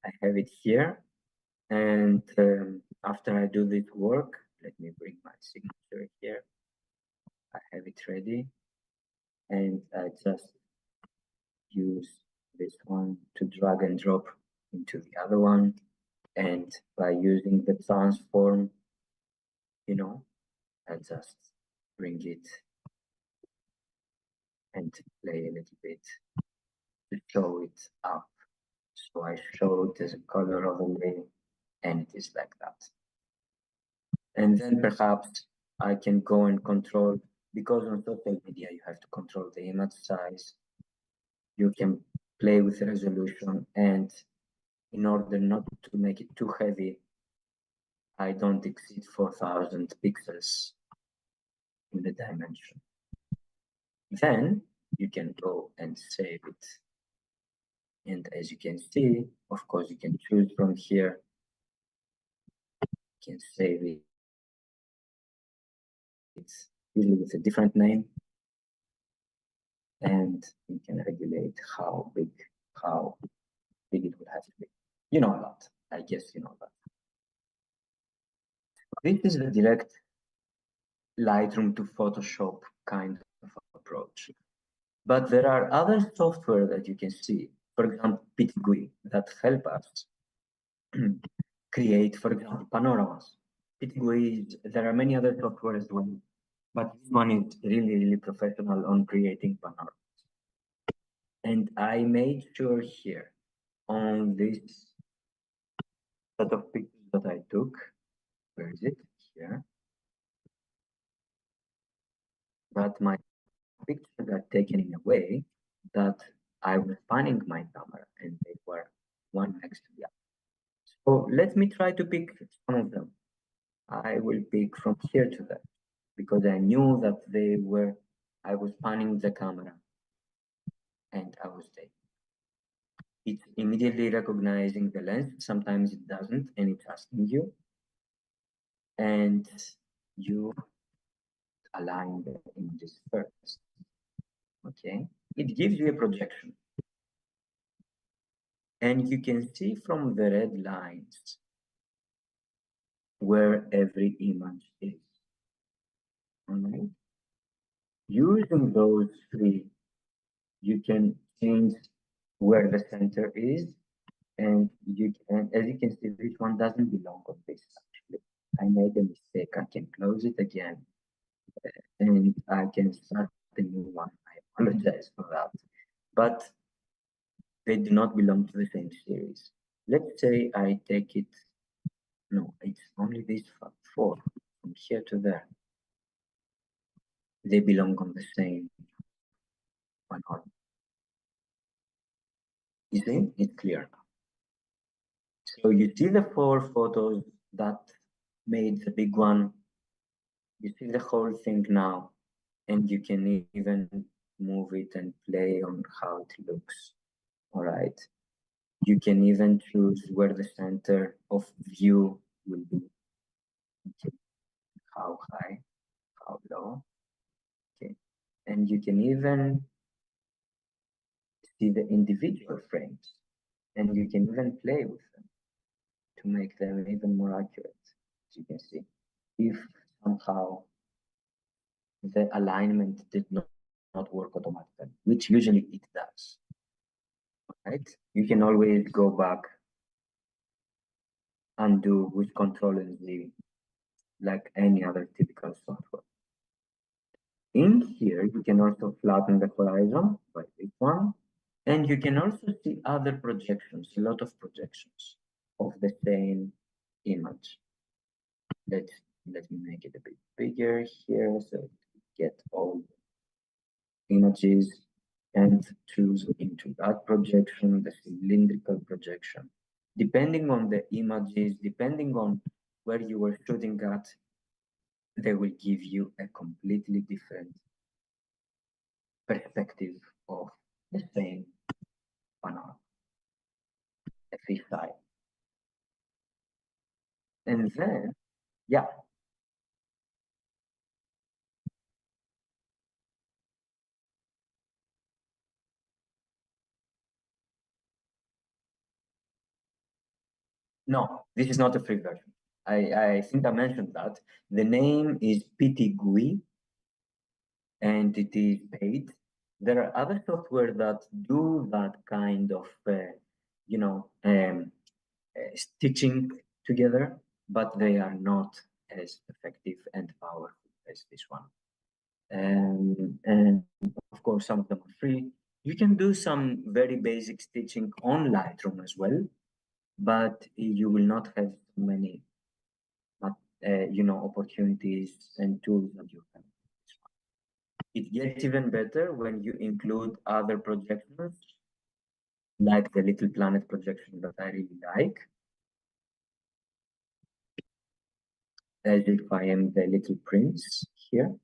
I have it here, and after I do this work, let me bring my signature here. I have it ready, and I just use this one to drag and drop into the other one, And by using the transform, I just bring it and play a little bit to show it up. So I show it as a color overlay, and it is like that. And then perhaps I can go and control, because on social media you have to control the image size. You can play with resolution, and in order not to make it too heavy, I don't exceed 4,000 pixels in the dimension. Then you can go and save it. And as you can see, of course, you can choose from here. You can save it. It's usually with a different name. And you can regulate how big it would have to be. You know that. I guess you know that. This is the direct Lightroom to Photoshop kind of approach. But there are other software that you can see, for example, PTGUI, that help us create, for example, panoramas. PTGUI, there are many other software as well, but this one is really, really professional on creating panoramas. And I made sure here on this set of pictures that I took, where is it? Here. That my pictures are taken in a way that I was panning my camera and they were one next to the other. So let me try to pick some of them. I will pick from here to there because I knew that I was panning the camera and I was taking. It's immediately recognizing the lens. Sometimes it doesn't and it's asking you. And you align the images first. Okay, it gives you a projection. And you can see from the red lines where every image is. All right. Using those three, you can change where the center is, and as you can see, this one doesn't belong on this actually. I made a mistake. I can close it again, and I can start a new one. I apologize for that, but they do not belong to the same series. Let's say I take it. No, it's only these four from here to there. They belong on the same one. You see, it's clear. So you see the four photos that made the big one. You see the whole thing now, and you can even move it and play on how it looks. All right. You can even choose where the center of view will be. Okay. How high, how low. Okay. And you can even see the individual frames, and you can even play with them to make them even more accurate, as you can see. If somehow the alignment did not work automatically, which usually it does, right? You can always go back and do with Control and Z, like any other typical software. In here, you can also flatten the horizon by this one, and you can also see other projections, a lot of projections of the same image. Let me make it a bit bigger here so you get all the images and choose into that projection, the cylindrical projection. Depending on the images, depending on where you were shooting at, they will give you a completely different perspective of the same panorama, a fisheye. And then, yeah, no, this is not a free version. I think I mentioned that. The name is PTGUI and it is paid. There are other software that do that kind of, stitching together, but they are not as effective and powerful as this one. And of course, some of them are free. You can do some very basic stitching on Lightroom as well, but you will not have many, opportunities and tools that you have. It gets even better when you include other projections, like the Little Planet projection that I really like, as if I am the little prince here.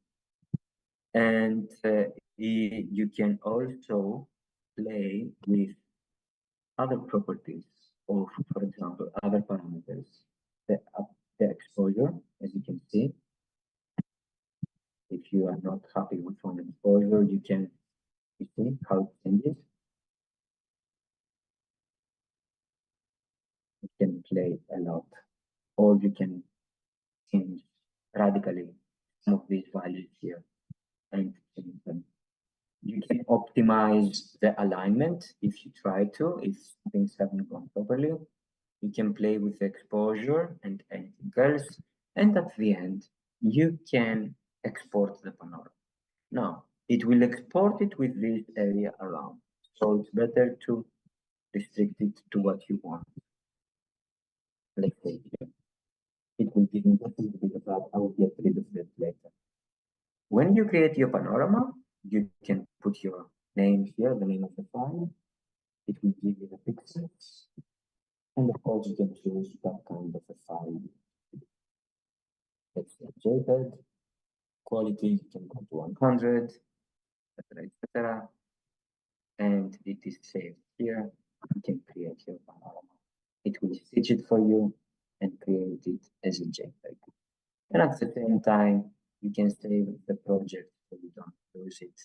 And you can also play with other properties of, for example, other parameters. The exposure, as you can see, if you are not happy with one exposure, you see how it changes. You can play a lot, or you can change radically some of these values here and change them. You can optimize the alignment if you try to, if things haven't gone properly. You can play with the exposure and anything else. And at the end, you can export the panorama. Now, it will export it with this area around. So it's better to restrict it to what you want. Let's say here. It will give me just a little bit of that. I will get rid of that later. When you create your panorama, you can put your name here, the name of the file. It will give you the pixels. And of course, you can choose what kind of a file. Let's say JPEG. Quality, you can go to 100, etc., etc. And it is saved here. You can create your panorama. It will stitch it for you and create it as a JPEG. And at the same time, you can save the project so you don't lose it.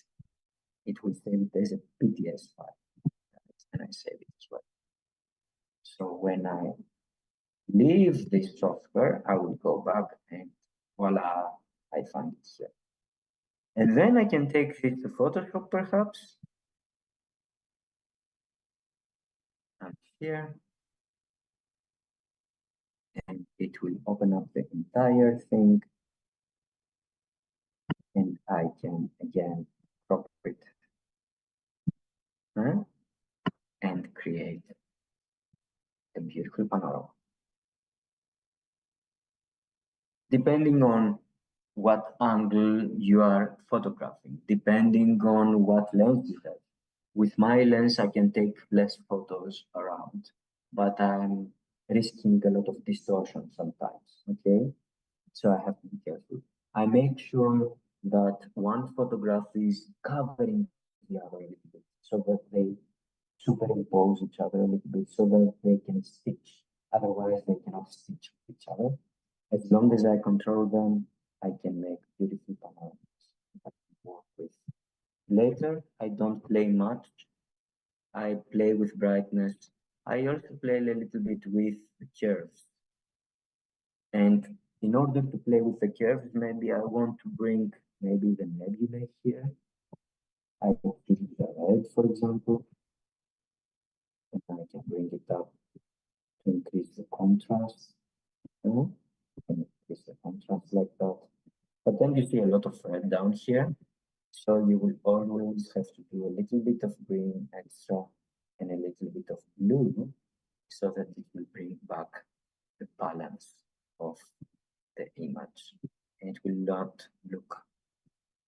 It will save it as a PDS file. And I save it as well. So when I leave this software, I will go back and voila, I find it here. And then I can take this to Photoshop perhaps. And here. And it will open up the entire thing. And I can again crop it. And create a beautiful panorama. Depending on what angle you are photographing, depending on what lens you have. With my lens, I can take less photos around, but I'm risking a lot of distortion sometimes, okay? So I have to be careful. I make sure that one photograph is covering the other a little bit so that they superimpose each other a little bit so that they can stitch. Otherwise, they cannot stitch with each other. As long as I control them, I can make beautiful panoramas that I can work with. Later, I don't play much. I play with brightness. I also play a little bit with the curves. And in order to play with the curves, maybe I want to bring maybe the nebula here. I can give it the red, for example. And I can bring it up to increase the contrast. You can increase the contrast like that. But then you see a lot of red down here. So you will always have to do a little bit of green extra and a little bit of blue so that it will bring back the balance of the image. And it will not look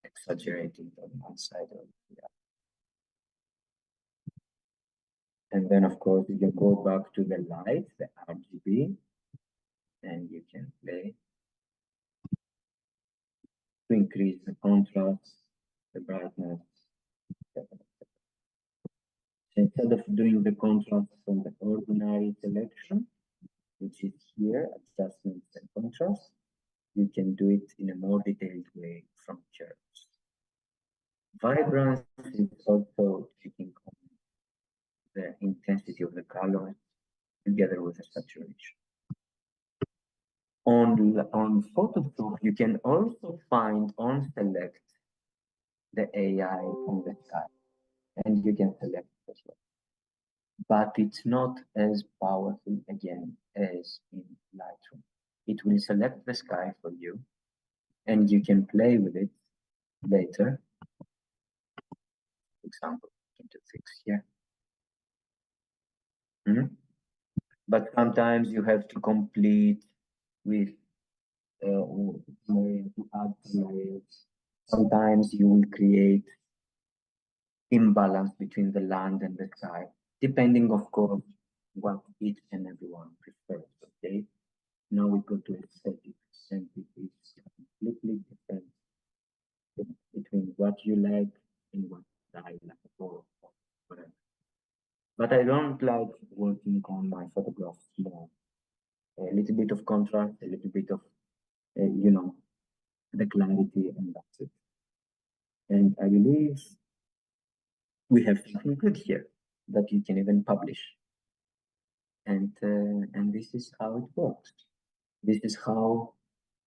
exaggerated on one side or the other. And then, of course, you can go back to the light, the RGB, and you can play to increase the contrast, the brightness. Instead of doing the contrast from the ordinary selection, which is here, adjustments and contrast, you can do it in a more detailed way from curves. Vibrance is also taking on the intensity of the color together with the saturation. On Photoshop, you can also find on select the AI on the sky, and you can select it as well. but it's not as powerful again as in Lightroom. It will select the sky for you, and you can play with it later. For example, into fix here. But sometimes you have to complete with to add layers. Sometimes you will create imbalance between the land and the sky, depending, of course, what each and everyone prefers. Okay, now we go to aesthetics, and it is completely different between what you like and what I like, or whatever. But I don't like working on my photographs more. A little bit of contrast, a little bit of, the clarity, and that's it. And I believe we have something good here that you can even publish. And this is how it works. This is how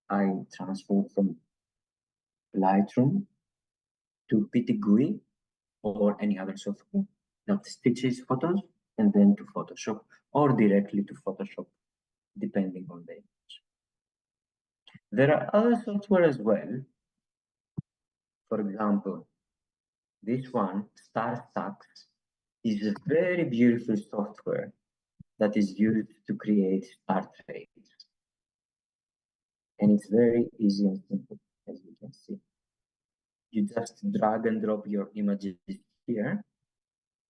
I transfer from Lightroom to PTGUI or any other software that stitches photos, and then to Photoshop, or directly to Photoshop, depending on the image. There are other software as well. For example, this one, StarStax, is a very beautiful software that is used to create star trails. And it's very easy and simple, as you can see. You just drag and drop your images here,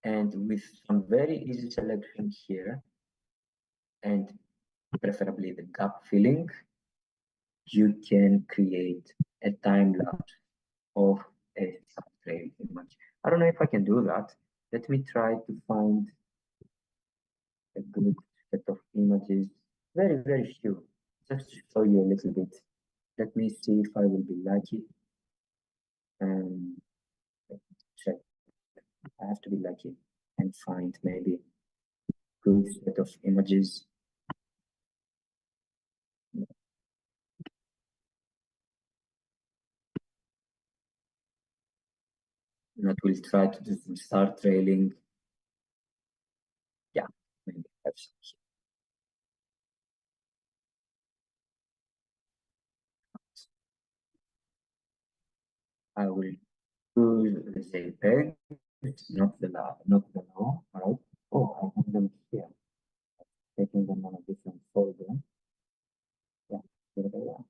and with some very easy selection here, and preferably the gap filling, you can create a time lapse of a star trail image. I don't know if I can do that. Let me try to find a good set of images, very, very few, just to show you a little bit. Let me see if I will be lucky. And check. I have to be lucky and find maybe good set of images. That will try to do some star trailing. Yeah, maybe have some here. I will choose the JPEG, not the raw, right? Oh, I have them here. Taking them on a different folder. Yeah, here they are.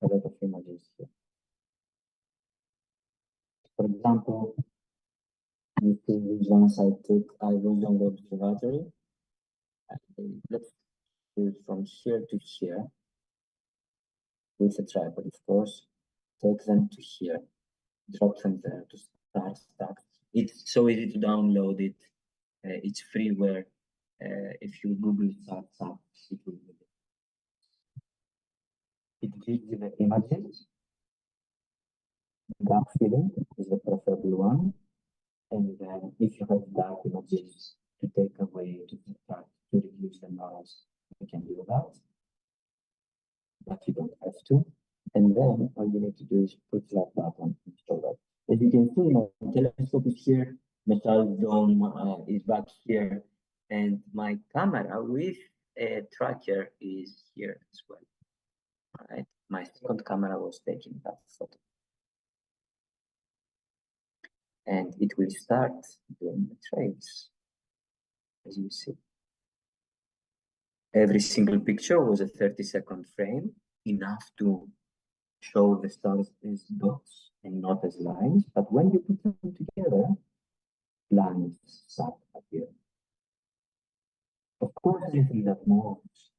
A lot of images here. For example, you see these ones I was on the observatory. Let's choose from here to here with a tripod, of course. Take them to here, drop them there to StarStax. It's so easy to download it. It's freeware. If you Google StarStax, it will be there. It gives you the images. Dark filling is the preferable one. And then if you have dark images to take away, to subtract, to reduce the noise, you can do that. But you don't have to. And then all you need to do is put that button and show that. As you can see, my telescope is here, metal dome is back here, and my camera with a tracker is here as well. All right, my second camera was taking that photo. And it will start doing the trails, as you see. Every single picture was a 30-second frame, enough to show the stars as dots and not as lines. But when you put them together, lines start appearing. Of course, anything that moves,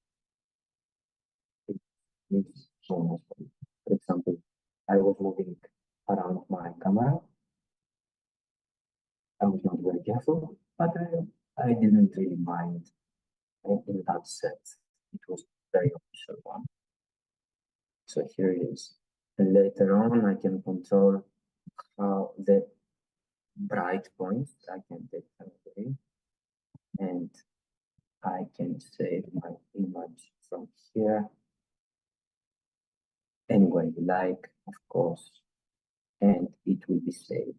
it needs shown as well. For example, I was moving around my camera. I was not very careful, but I didn't really mind in that sense. It was a very official one. So here it is. And later on, I can control how the bright points, I can take them away, and I can save my image from here anywhere you like, of course, and it will be saved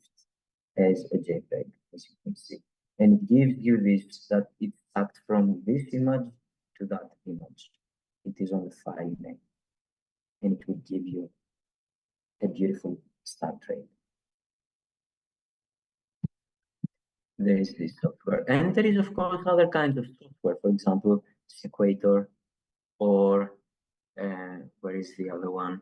as a JPEG, as you can see. and it gives you this, that it's tagged from this image to that image. It is on the file name, and it will give you a beautiful star trade. There is this software, and there is of course other kinds of software, for example Sequator, or where is the other one?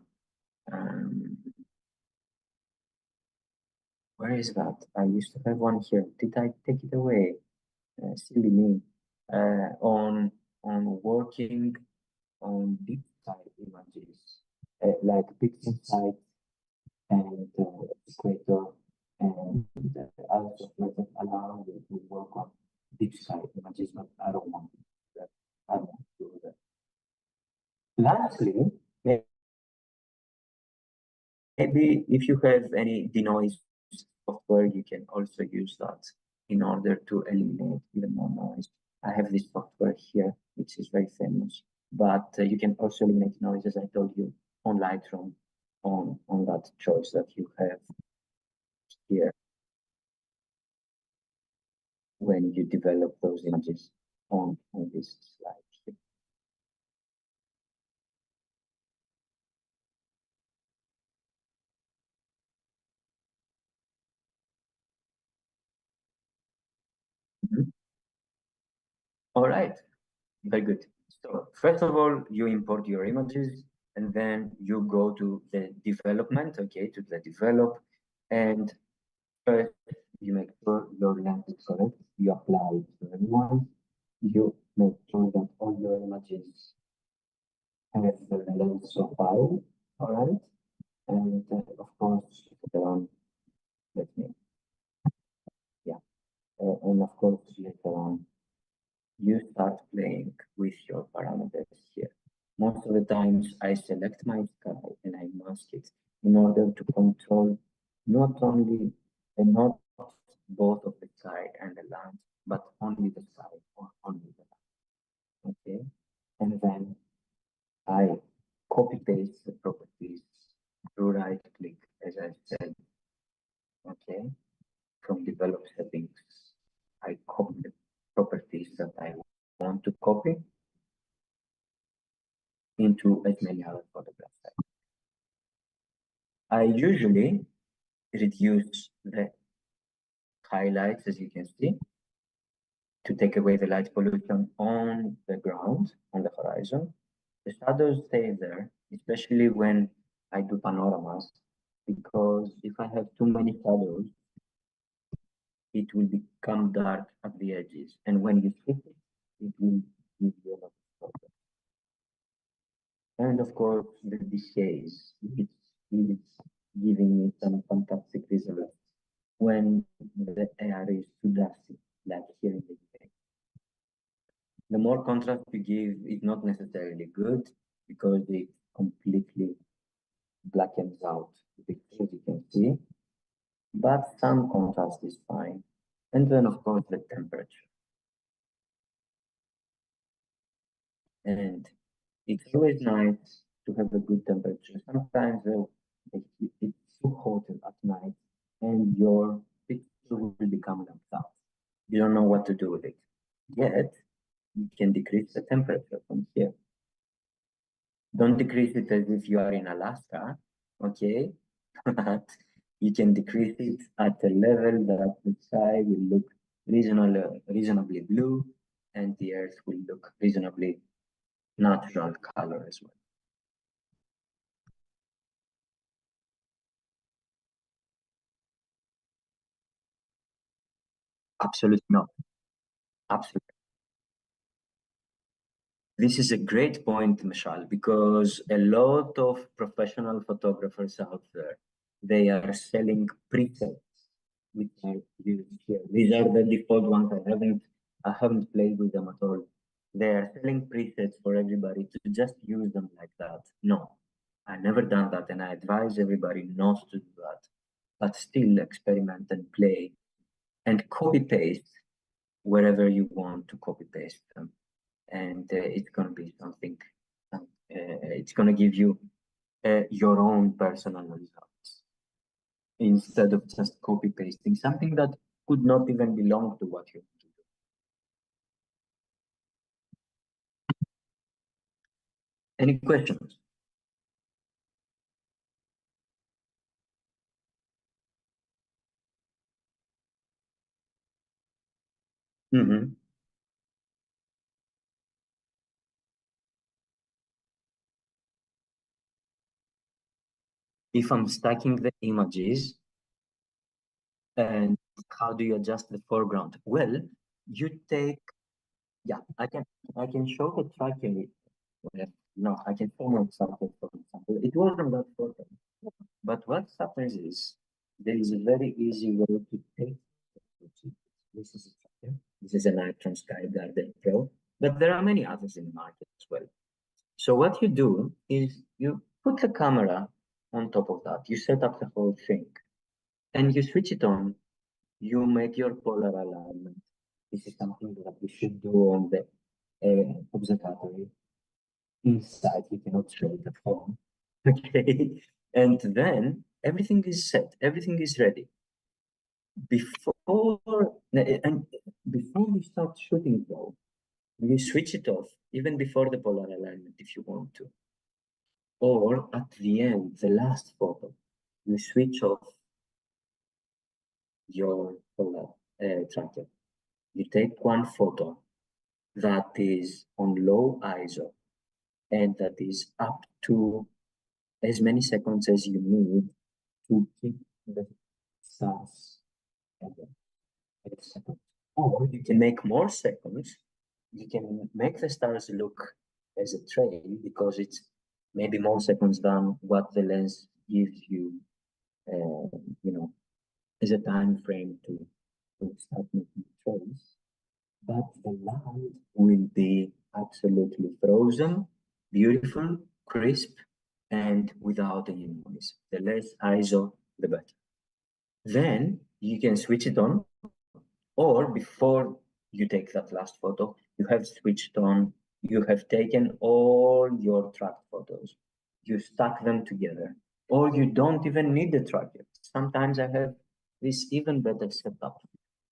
Where is that? I used to have one here. Did I take it away? Silly me. On working on deep sky images, like PixInsight and Equator, and other software that allow you to work on deep sky images, but I don't want to do that. I don't want to do that. Lastly, maybe if you have any denoise software, you can also use that in order to eliminate even more noise. I have this software here, which is very famous, but you can also eliminate noise, as I told you, on Lightroom, on that choice that you have here when you develop those images on this slide here. All right, very good. So first of all, you import your images, and then you go to the development, okay, to the develop, and first you make sure your length is correct. You apply it to everyone. You make sure that all your images have the length of file, all right? And of course, let me, yeah, and of course, later on, you start playing with your parameters here. Most of the times I select my sky and I mask it in order to control not only and not both of the sky and the land, but only the sky or only the land. Okay, and then I copy paste the properties through right click, as I said. Okay, from develop settings, I copy the properties that I want to copy into as many other photographs. I usually reduce the highlights, as you can see, to take away the light pollution on the ground, on the horizon. The shadows stay there, especially when I do panoramas, because if I have too many shadows, it will become dark at the edges. And when you flip it, it will give you a lot of problems. And of course, the decays, it's giving me some fantastic results when the air is too dusty, like here in the UK. The more contrast you give is not necessarily good because it completely blackens out the picture, as you can see, but some contrast is fine. And then, of course, the temperature. And it's always nice to have a good temperature. Sometimes it's too hot at night and your picture will become like that. You don't know what to do with it. Yet, you can decrease the temperature from here. Don't decrease it as if you are in Alaska, okay? But you can decrease it at a level that the sky will look reasonably blue and the earth will look reasonably natural color as well. Absolutely not. Absolutely. This is a great point, Michal, because a lot of professional photographers out there, they are selling presets which are used here. These are the default ones. I haven't played with them at all. They are selling presets for everybody to just use them like that. No, I never done that, and I advise everybody not to do that. But still experiment and play and copy paste wherever you want to copy paste them, and it's gonna be something. It's gonna give you your own personal results instead of just copy pasting something that could not even belong to what you want to do. Any questions? Mm-hmm. If I'm stacking the images, and how do you adjust the foreground? Well, you take, yeah, I can show the tracking. No, I can format something, for example. It wasn't that photo. But what happens is there is a very easy way to take this is a tracker. This is an Icon Sky Garden Pro, but there are many others in the market as well. So what you do is you put the camera on top of that. You set up the whole thing, and you switch it on. You make your polar alignment. This is something that we should do on the observatory. Inside, you cannot show it at home. Okay, and then everything is set. Everything is ready. Before you start shooting, though, you switch it off even before the polar alignment if you want to. Or at the end, the last photo, you switch off your polar tracker. You take one photo that is on low ISO and that is up to as many seconds as you need to keep the stars at the second. Or you can make more seconds. You can make the stars look as a trail because it's maybe more seconds than what the lens gives you, as a time frame to start making trails. But the land will be absolutely frozen, beautiful, crisp, and without any noise. The less ISO, the better. Then you can switch it on, or before you take that last photo, you have switched on, you have taken all your tracked photos, you stack them together, or you don't even need the tracker. Sometimes I have this even better setup.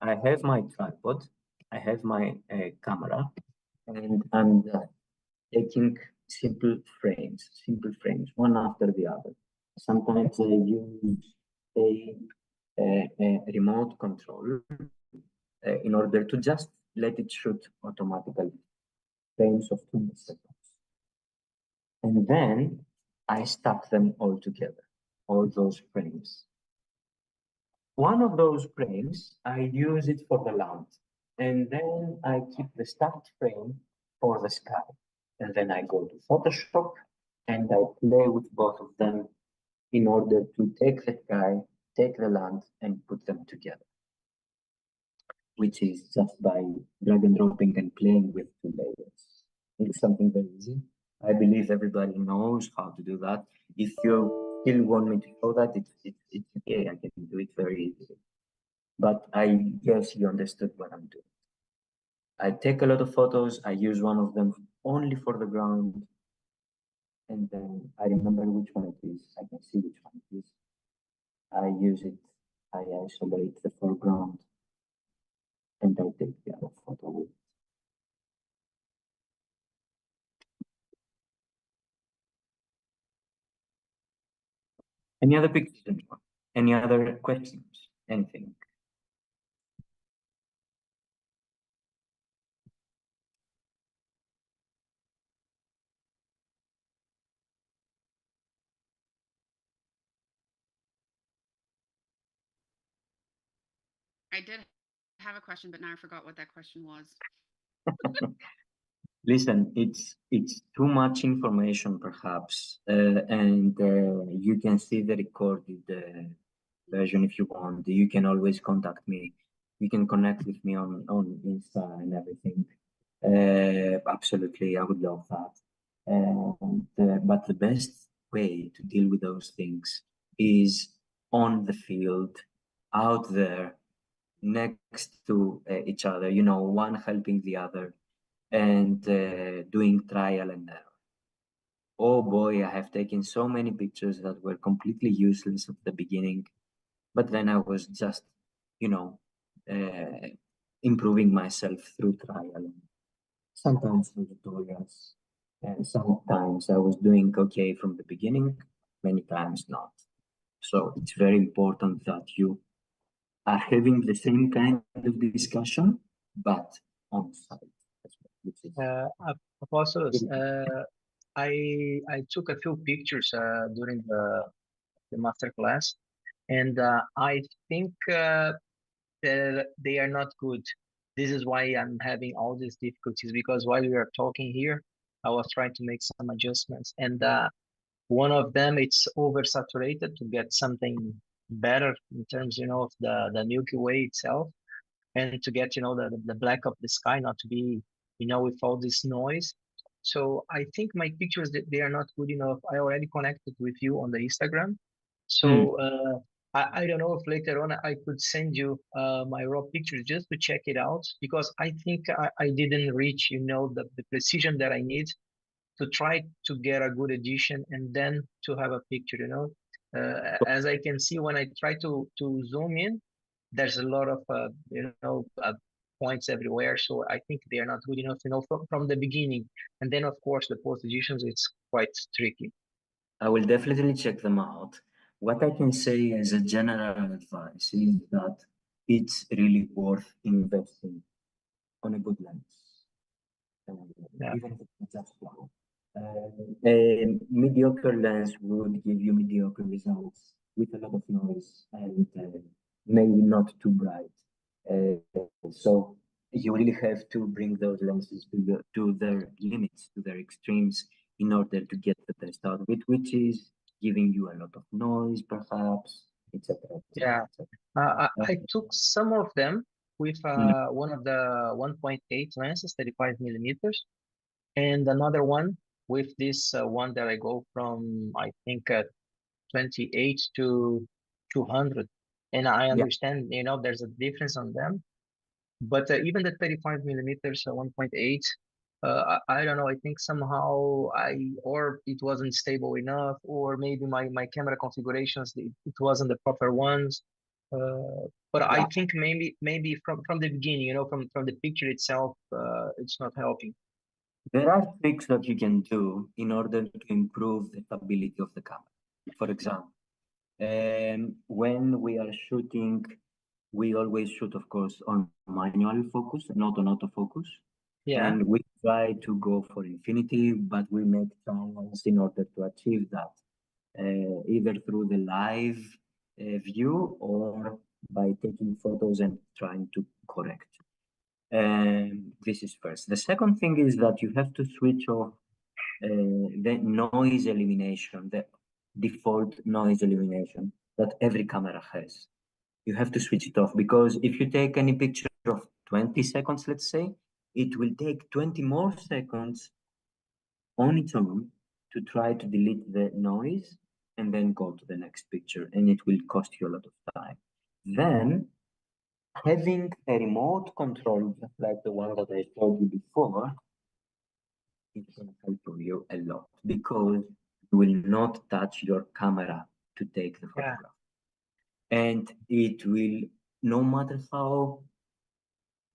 I have my tripod, I have my camera, and I'm taking simple frames, one after the other. Sometimes I use a remote control in order to just let it shoot automatically, frames of 2 seconds. And then I stack them all together, all those frames. One of those frames, I use it for the land. And then I keep the stacked frame for the sky. And then I go to Photoshop and I play with both of them in order to take the sky, take the land, and put them together, which is just by drag and dropping and playing with 2 layers. It's something very easy. I believe everybody knows how to do that. If you still want me to show that, it's okay. I can do it very easily. But I guess you understood what I'm doing. I take a lot of photos. I use one of them only for the ground. And then I remember which one it is. I can see which one it is. I use it. I isolate the foreground. And I take the other photo with it. Any other pictures? Any other questions? Anything? I did have a question, but now I forgot what that question was. Listen, it's too much information, perhaps, and you can see the recorded version if you want. You can always contact me. You can connect with me on Insta and everything. Absolutely, I would love that. But the best way to deal with those things is on the field, out there, next to each other. One helping the other and doing trial and error. Oh boy, I have taken so many pictures that were completely useless at the beginning, but then I was just, improving myself through trial, sometimes through tutorials, and sometimes I was doing okay from the beginning, many times not. So it's very important that you are having the same kind of discussion, but on site as well, which is Apostolos, really I took a few pictures during the master class, and I think they are not good. This is why I'm having all these difficulties, because while we are talking here, I was trying to make some adjustments, and one of them it's oversaturated to get something better in terms, of the Milky Way itself, and to get, the black of the sky, not to be, with all this noise. So I think my pictures, they are not good enough. I already connected with you on the Instagram. So Mm. I don't know if later on I could send you my raw pictures just to check it out, because I think I didn't reach, the precision that I need to try to get a good edition and then to have a picture. As I can see when I try to zoom in, there's a lot of points everywhere. So I think they are not good enough, from the beginning. And then of course the post editions, it's quite tricky. I will definitely check them out. What I can say as a general advice is that it's really worth investing on a good lens, Yeah. even if it's just one. A mediocre lens would give you mediocre results with a lot of noise and maybe not too bright. So you really have to bring those lenses to their limits, to their extremes, in order to get the best out of it, which is giving you a lot of noise, perhaps, etc. Yeah. I took some of them with one of the 1.8 lenses, 35 millimeters, and another one with this one that I go from, I think, 28 to 200. And I Yeah, understand, there's a difference on them, but even the 35 millimeters, 1.8, I don't know. I think somehow or it wasn't stable enough, or maybe my camera configurations, it wasn't the proper ones. But I yeah. think maybe from the beginning, from the picture itself, it's not helping. There are tricks that you can do in order to improve the stability of the camera. For example, when we are shooting, we always shoot, of course, on manual focus, not on autofocus. Yeah, And we try to go for infinity, but we make trials in order to achieve that, either through the live view or by taking photos and trying to correct. This is first. The second thing is that you have to switch off the noise elimination, the default noise elimination that every camera has. You have to switch it off, because if you take any picture of 20 seconds, let's say, it will take 20 more seconds on its own to try to delete the noise and then go to the next picture, and it will cost you a lot of time. Then having a remote control, just like the one that I showed you before, it's going to help you a lot, because you will not touch your camera to take the yeah, photograph. And it will, no matter how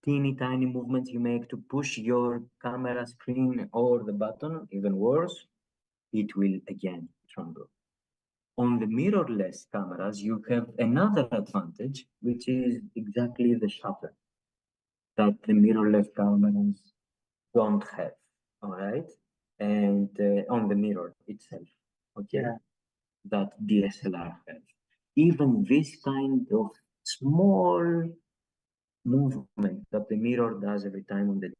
teeny tiny movements you make to push your camera screen or the button, even worse, it will again tremble. On the mirrorless cameras, you have another advantage, which is exactly the shutter that the mirrorless cameras don't have, all right? And on the mirror itself, okay, yeah, that DSLR has. Even this kind of small movement that the mirror does every time on the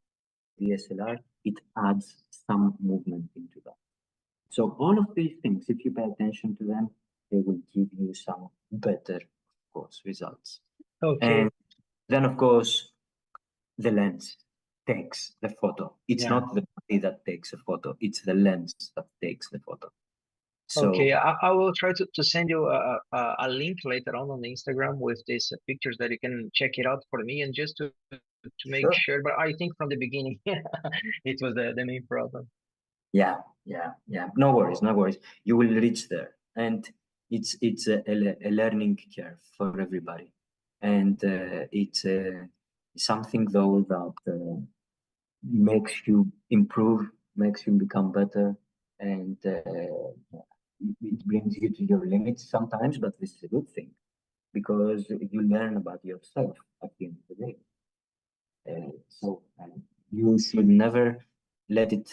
DSLR, it adds some movement into that. So all of these things, if you pay attention to them, they will give you some better, of course, results. okay, And then, of course, the lens takes the photo. It's yeah. not the body that takes a photo, it's the lens that takes the photo. Okay, So, I will try to send you a link later on the Instagram with these pictures that you can check it out for me, and just to make sure. sure. But I think from the beginning, it was the main problem. Yeah, yeah. No worries, no worries. You will reach there, and it's a learning curve for everybody. and it's something though that makes you improve, makes you become better, and it brings you to your limits sometimes. But this is a good thing because you learn about yourself at the end of the day. So you should never let it,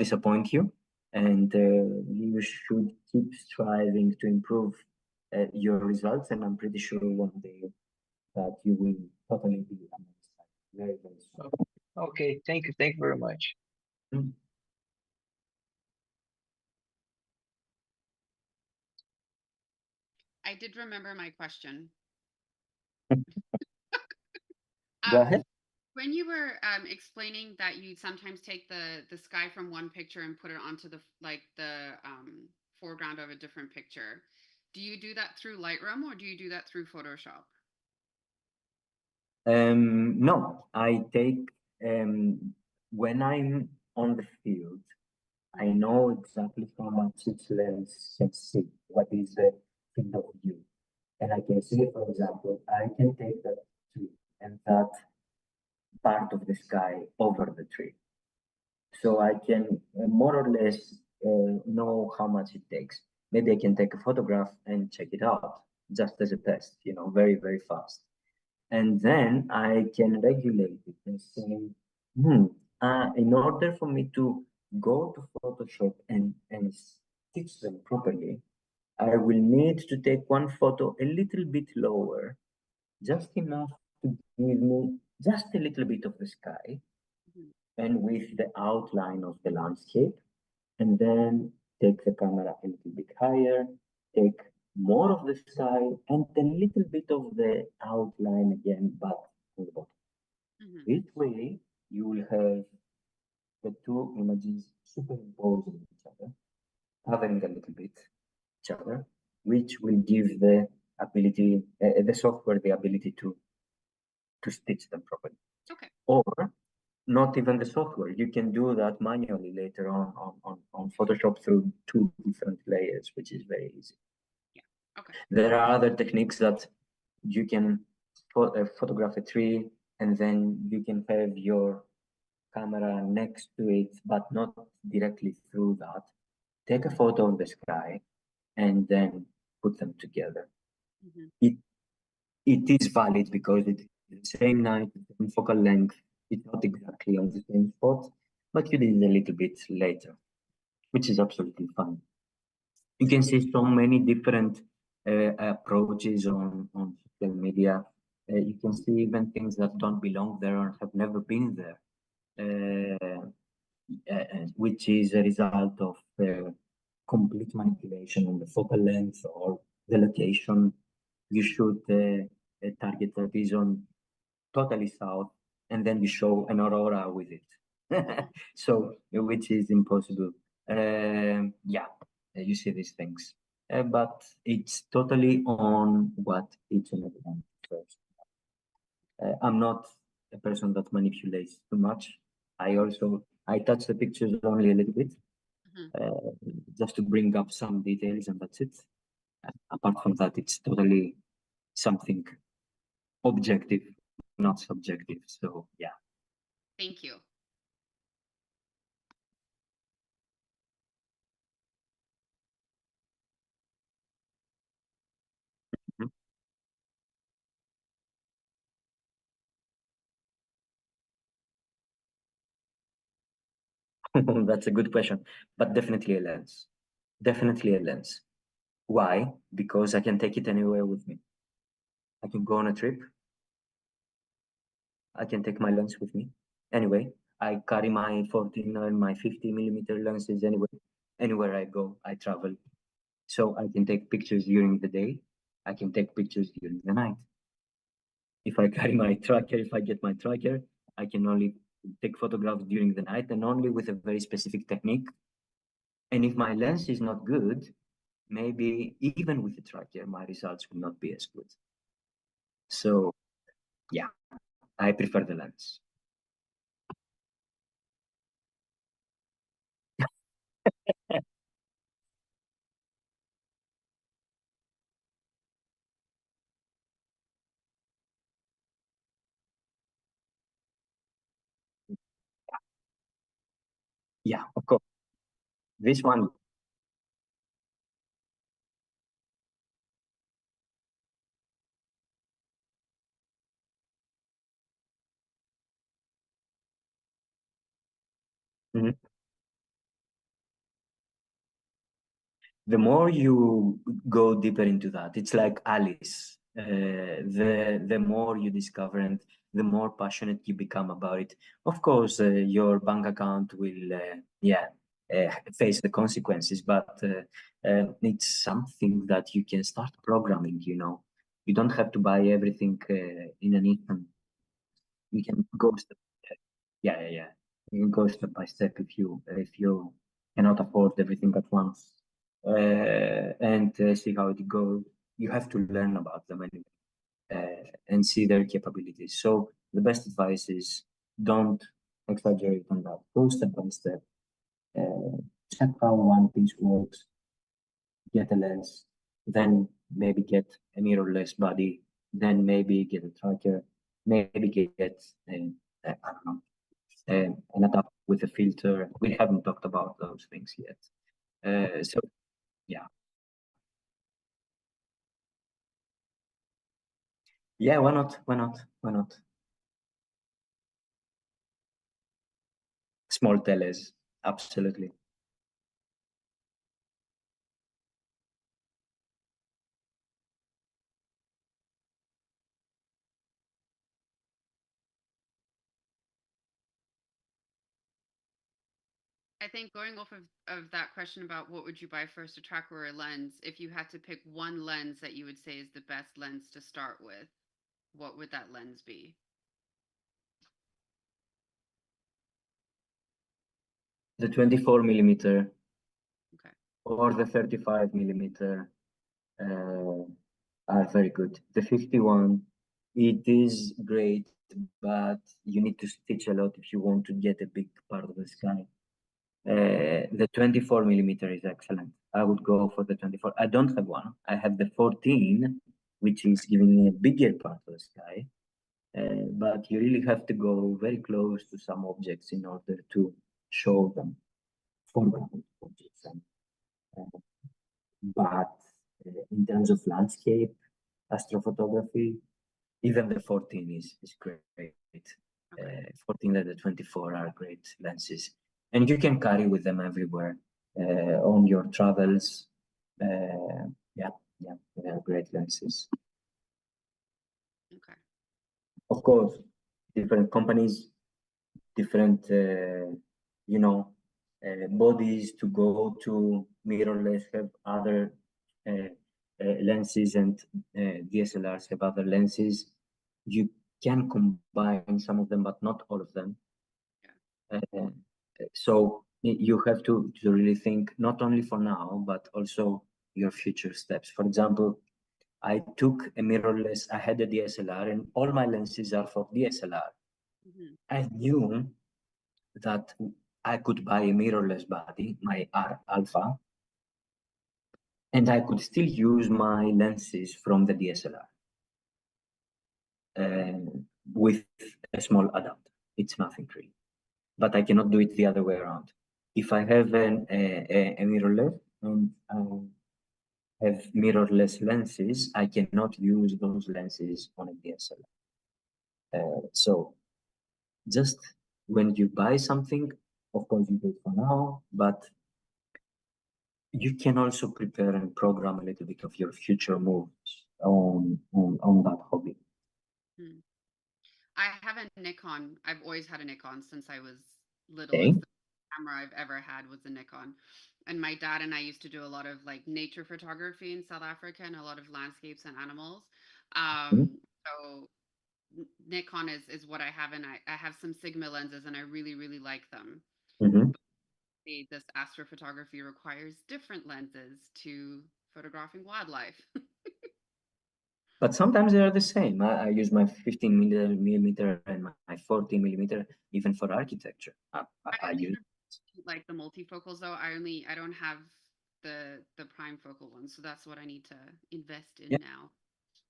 disappoint you, and you should keep striving to improve your results. And I'm pretty sure one day that you will totally be amazed, very, very soon. Okay, thank you very much. Mm. I did remember my question. Go ahead. When you were explaining that you sometimes take the sky from one picture and put it onto the foreground of a different picture, do you do that through Lightroom or do you do that through Photoshop? No, I take when I'm on the field, I know exactly how much each lens can see, what is the field of view. And I can see, for example, I can take that tree and that part of the sky over the tree. So I can more or less know how much it takes. Maybe I can take a photograph and check it out just as a test, very, very fast. And then I can regulate it and say, in order for me to go to Photoshop and stitch them properly, I will need to take one photo a little bit lower, just enough to give me just a little bit of the sky Mhm. and with the outline of the landscape, and then take the camera a little bit higher, take more of the sky and a little bit of the outline again, but on the bottom. Mhm. This way, you will have the two images superimposing each other, covering a little bit each other, which will give the software the ability to stitch them properly. Okay. Or not even the software. You can do that manually later on Photoshop through two different layers, which is very easy. Yeah. Okay. There are other techniques that you can photograph a tree and then you can have your camera next to it, but not directly through that. Take a photo of the sky and then put them together. Mhm. It is valid because it's the same night, the same focal length. It's not exactly on the same spot, but you did it a little bit later, which is absolutely fine. You can see so many different approaches on social media. You can see even things that don't belong there or have never been there, which is a result of complete manipulation on the focal length or the location. You shoot a target that is on totally south, and then you show an aurora with it. So, which is impossible. Yeah, you see these things. But it's totally on what each and every one prefers. I'm not a person that manipulates too much. I touch the pictures only a little bit, Mhm. uh, just to bring up some details, and that's it. Apart from that, it's totally something objective, not subjective. So yeah. Thank you. That's a good question, but definitely a lens. Definitely a lens. Why? Because I can take it anywhere with me. I can go on a trip. I can take my lens with me. Anyway, I carry my 14 and my 50 millimeter lenses anyway. Anywhere I go, I travel. So I can take pictures during the day. I can take pictures during the night. If I carry my tracker, if I get my tracker, I can only take photographs during the night and only with a very specific technique. And if my lens is not good, maybe even with the tracker, my results will not be as good. So yeah, I prefer the lens. Yeah, of course. This one. Mhm. The more you go deeper into that, it's like Alice. The more you discover and the more passionate you become about it. Of course, your bank account will, face the consequences, but it's something that you can start programming. You don't have to buy everything in an instant. You can go step. Yeah, yeah, yeah. You can go step by step if you cannot afford everything at once, and see how it goes. You have to learn about them anyway, and see their capabilities. So the best advice is don't exaggerate on that. Go step by step. Uh, Check how one piece works. Get a lens, then maybe get a mirrorless body, then maybe get a tracker, maybe get I don't know, an adapter with a filter. We haven't talked about those things yet. So yeah, yeah. Why not? Why not? Why not? Small teles, absolutely. I think going off of that question about what would you buy first, a tracker or a lens, if you had to pick one lens that you would say is the best lens to start with, what would that lens be? The 24 millimeter Okay. or the 35 millimeter uh, are very good. The 51, it is great, but you need to stitch a lot if you want to get a big part of the sky. The 24 millimeter is excellent. I would go for the 24. I don't have one. I have the 14, which is giving me a bigger part of the sky. But you really have to go very close to some objects in order to show them foreground objects. Uh, but in terms of landscape, astrophotography, even the 14 is great. Okay. 14 and the 24 are great lenses, and you can carry with them everywhere on your travels. Yeah, yeah, they are great lenses. Okay. Of course, different companies, different bodies to go to mirrorless have other uh, lenses, and DSLRs have other lenses. You can combine some of them, but not all of them. Uh, so you have to really think not only for now, but also your future steps. For example, I took a mirrorless, I had a DSLR, and all my lenses are for DSLR. Hmm. I knew that I could buy a mirrorless body, my R Alpha, and I could still use my lenses from the DSLR with a small adapter. It's nothing really, but I cannot do it the other way around. If I have a mirrorless and I have mirrorless lenses, I cannot use those lenses on a DSLR. So just when you buy something, of course you do it for now, but you can also prepare and program a little bit of your future moves on that hobby. Hmm. I have a Nikon. I've always had a Nikon since I was little. Okay. It's the camera I've ever had was a Nikon. And my dad and I used to do a lot of like nature photography in South Africa and a lot of landscapes and animals. So Nikon is what I have, and I have some Sigma lenses, and I really, really like them. Mm-hmm. This astrophotography requires different lenses to photographing wildlife. But sometimes they are the same. I use my 15 millimeter and my 40 millimeter even for architecture. I I only use. have like the multifocals though. I don't have the prime focal ones, so that's what I need to invest Yeah. in now.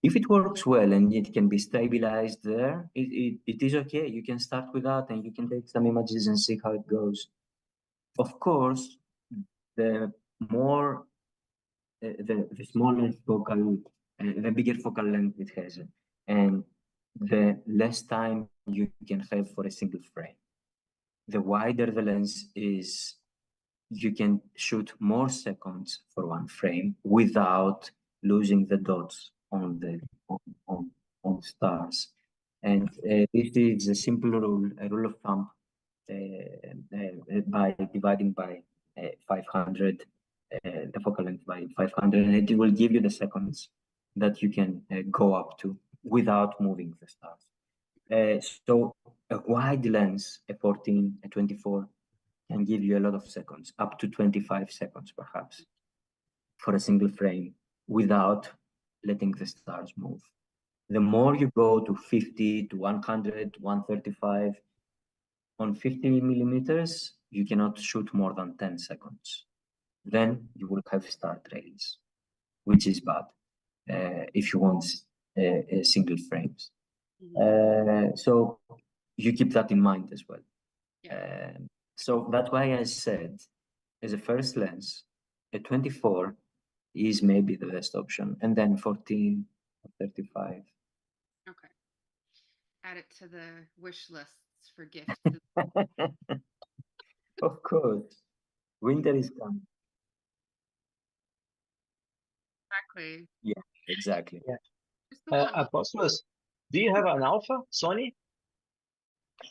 If it works well and it can be stabilized there, it is okay. You can start with that and you can take some images and see how it goes. Of course, the more the smaller focal, the bigger focal length it has, and the less time you can have for a single frame. The wider the lens is, you can shoot more seconds for one frame without losing the dots on the on stars. And this is a simple rule, a rule of thumb, by dividing by 500 the focal length by 500, and it will give you the seconds that you can go up to without moving the stars. So a wide lens, a 14, a 24, can give you a lot of seconds, up to 25 seconds perhaps, for a single frame without letting the stars move. The more you go to 50 to 100, 135, on 50 millimeters, you cannot shoot more than 10 seconds. Then you will have star trails, which is bad if you want single frames. So you keep that in mind as well. Yeah. So that's why I said, as a first lens, a 24 is maybe the best option, and then 14 or 35. Okay. Add it to the wish lists for gifts. Of course, winter is coming. Exactly. Yeah, exactly. Yeah. Just the one. Apostolos, do you have an Alpha, Sony?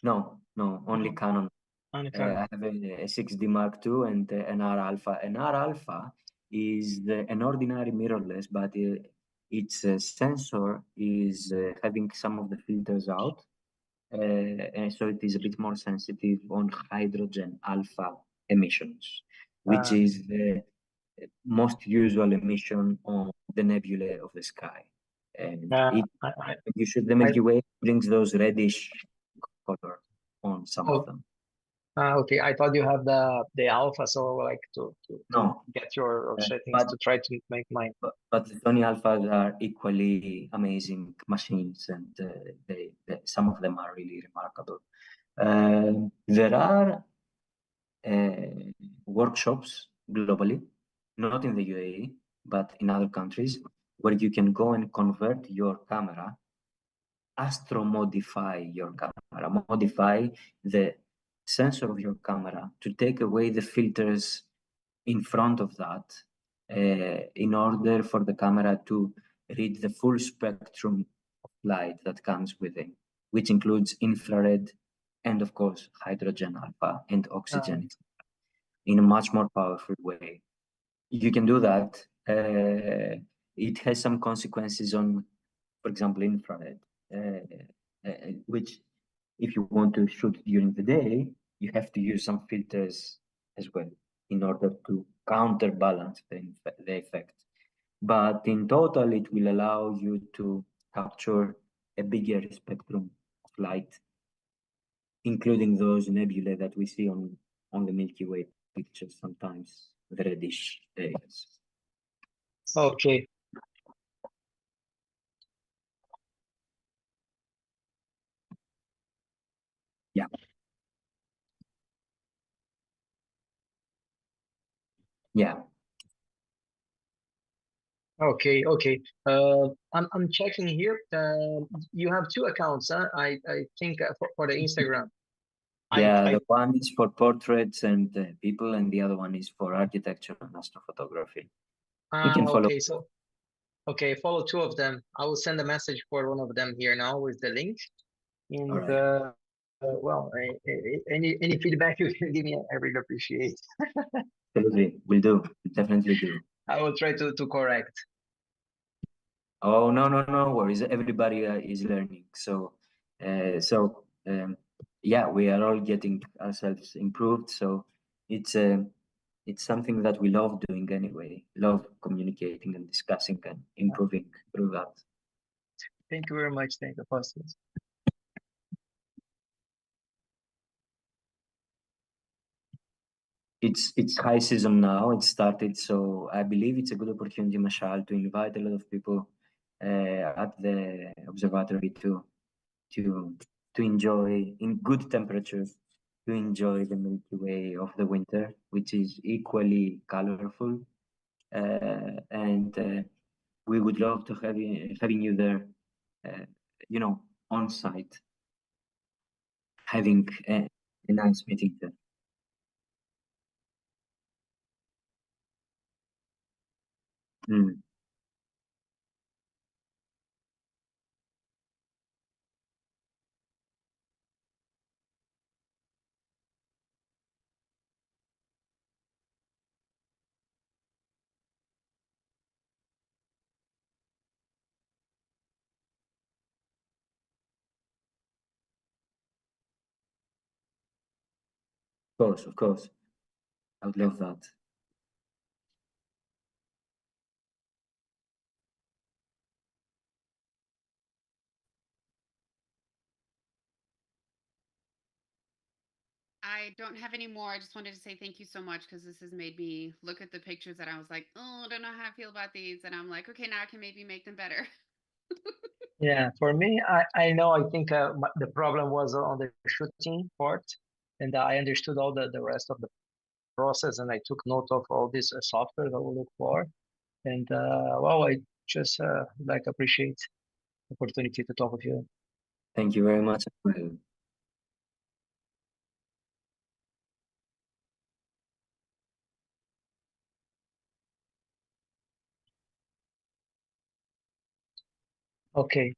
No, only No, Canon. only I Canon. have a 6D Mark II and an R Alpha. An R Alpha is an ordinary mirrorless, but its sensor is having some of the filters out, and so it is a bit more sensitive on hydrogen alpha emissions, which Uh, is the most usual emission on the nebulae of the sky. And uh, it, I, I, when you shoot the I, Milky Way, brings those reddish color on some of oh, them. okay. I thought you have the Alpha, so like to No, get your settings but to try to make mine. but the Sony Alphas are equally amazing machines, and some of them are really remarkable. There are workshops globally, not in the UAE, but in other countries, where you can go and convert your camera, modify your camera, modify the sensor of your camera to take away the filters in front of that, in order for the camera to read the full spectrum of light that comes with it, which includes infrared and, of course, hydrogen alpha and oxygen in a much more powerful way. You can do that. It has some consequences on, for example, infrared, which if you want to shoot during the day, you have to use some filters as well in order to counterbalance the effect. But in total, it will allow you to capture a bigger spectrum of light, including those nebulae that we see on the Milky Way pictures sometimes, the reddish areas. Okay. Yeah. Yeah. Okay. I'm checking here. You have two accounts, huh? I think for the Instagram. Yeah, I the one is for portraits and people, and the other one is for architecture and astrophotography. You can follow. okay. So okay, follow two of them. I will send a message for one of them here now with the link. All And right. well, any feedback you can give me, I really appreciate. Absolutely. We'll do. We'll definitely do. I will try to correct. Oh, no worries. Everybody is learning. So, yeah, we are all getting ourselves improved. So it's something that we love doing anyway. Love communicating and discussing and improving through that. Thank you very much. Thank you, Apostles. It's high season now. It started, so I believe it's a good opportunity, Mashal, to invite a lot of people at the observatory to to enjoy in good temperatures to enjoy the Milky Way of the winter, which is equally colorful. And we would love to having you there, on site, having a nice meeting there. Mm. Of course, I would love that. I don't have any more. I just wanted to say thank you so much because this has made me look at the pictures that I was like, oh, I don't know how I feel about these. And I'm like, okay, now I can maybe make them better. Yeah, for me, I know, I think the problem was on the shooting part, and I understood all the rest of the process, and I took note of all this software that we look for. And well, I just like appreciate the opportunity to talk with you. Thank you very much. Well, Okay,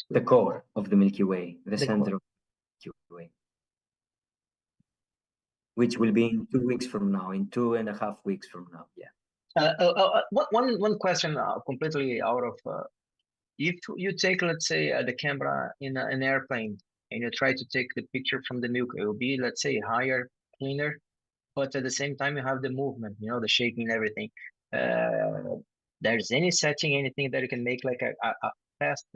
the core of the Milky Way, the the center of the Milky Way, which will be in 2 weeks from now, in 2.5 weeks from now. Yeah. one question completely out of if you take, let's say, the camera in an airplane and you try to take the picture from the Milky Way, it will be, let's say, higher, cleaner, but at the same time you have the movement, the shaking and everything. There's any setting, anything that you can make like a fast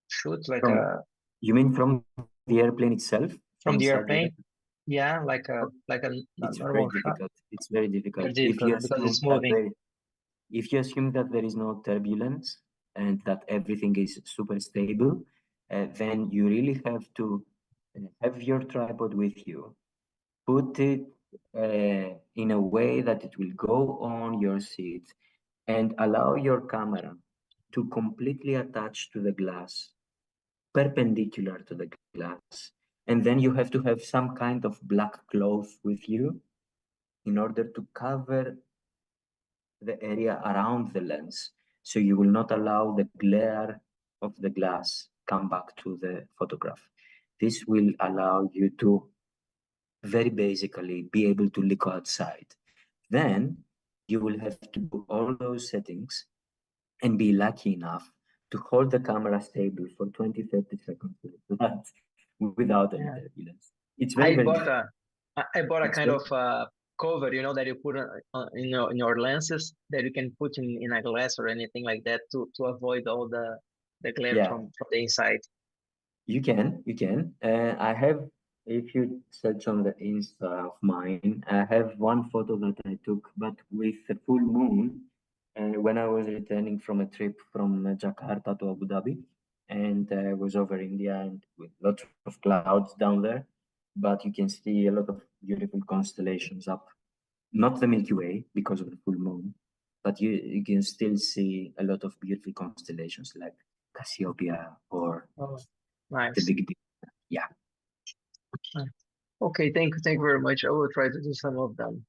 shoot, like From, you mean from the airplane itself, from from the inside the airplane? airplane? Yeah, like a It's very normal shot. difficult. It's very Very difficult. difficult because it's moving. If you assume that there is no turbulence and that everything is super stable, then you really have to have your tripod with you, put it in a way that it will go on your seat, and allow your camera to completely attach to the glass, perpendicular to the glass. And then you have to have some kind of black cloth with you in order to cover the area around the lens. So you will not allow the glare of the glass come back to the photograph. This will allow you to very basically be able to look outside. Then you will have to do all those settings and be lucky enough to hold the camera stable for 20-30 seconds without any Yeah. turbulence. It's I very bought difficult. I bought a It's kind very, of cover, that you put in your lenses that you can put in a glass or anything like that to avoid all the glare yeah, from the inside. you can. I have, if you search on the Insta of mine, I have one photo that I took, but with the full moon, when I was returning from a trip from Jakarta to Abu Dhabi, and I was over India and with lots of clouds down there, but you can see a lot of beautiful constellations up. Not the Milky Way because of the full moon, but you can still see a lot of beautiful constellations like Cassiopeia or Oh, the nice. Big Dipper. Yeah. Okay, thank you very much. I will try to do some of them.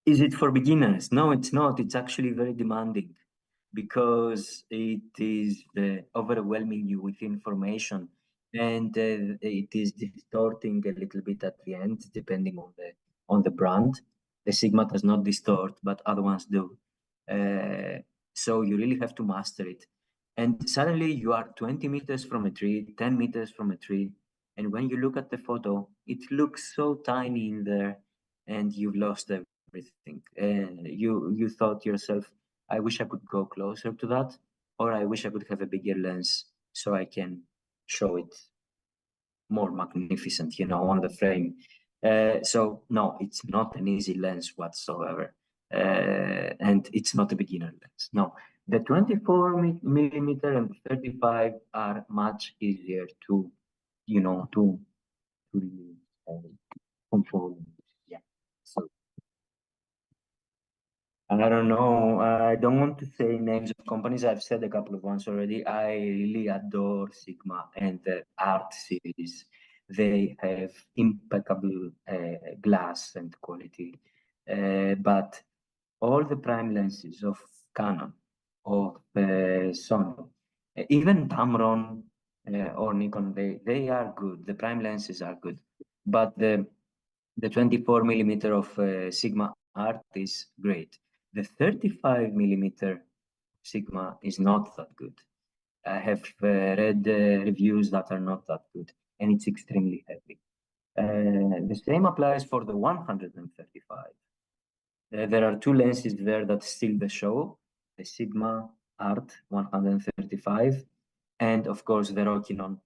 Is it for beginners? No, it's not. It's actually very demanding because it is overwhelming you with information, and it is distorting a little bit at the end, depending on the brand. The Sigma does not distort, but other ones do. Uh, so you really have to master it. And suddenly you are 20 meters from a tree, 10 meters from a tree, and when you look at the photo, it looks so tiny in there, and you've lost everything. You thought to yourself, I wish I could go closer to that, or I wish I could have a bigger lens so I can show it more magnificent, on the frame. So no, it's not an easy lens whatsoever. and it's not a beginner lens. No, the 24 millimeter and 35 are much easier to, to really control. Yeah. So I don't know. I don't want to say names of companies. I've said a couple of ones already. I really adore Sigma and the Art series. They have impeccable glass and quality. But all the prime lenses of Canon, of Sony, even Tamron or Nikon, they are good. The prime lenses are good. But the 24 millimeter of Sigma Art is great. The 35 millimeter Sigma is not that good. I have read reviews that are not that good, and it's extremely heavy. The same applies for the 135. There are two lenses there that steal the show, the Sigma Art 135, and of course the Rokinon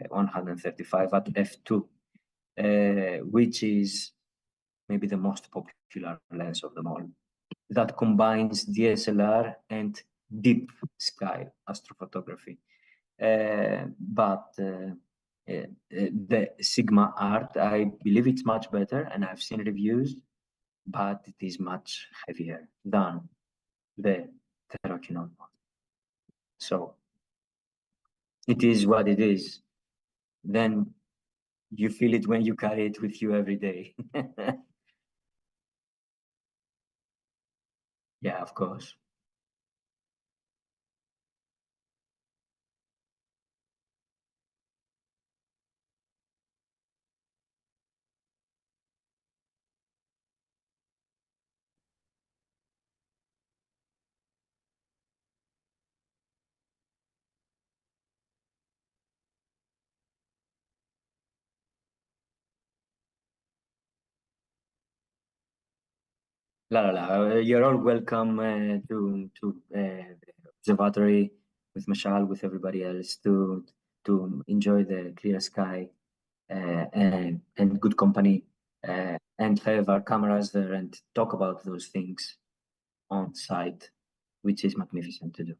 135 at f2, which is maybe the most popular lens of them all, that combines DSLR and deep sky astrophotography. But the Sigma Art, I believe it's much better, and I've seen reviews, but it is much heavier than the Rokinon one. So it is what it is. Then you feel it when you carry it with you every day. Yeah, of course. You're all welcome to the observatory with Mashal, with everybody else, to enjoy the clear sky and good company, and have our cameras there and talk about those things on site, which is magnificent to do.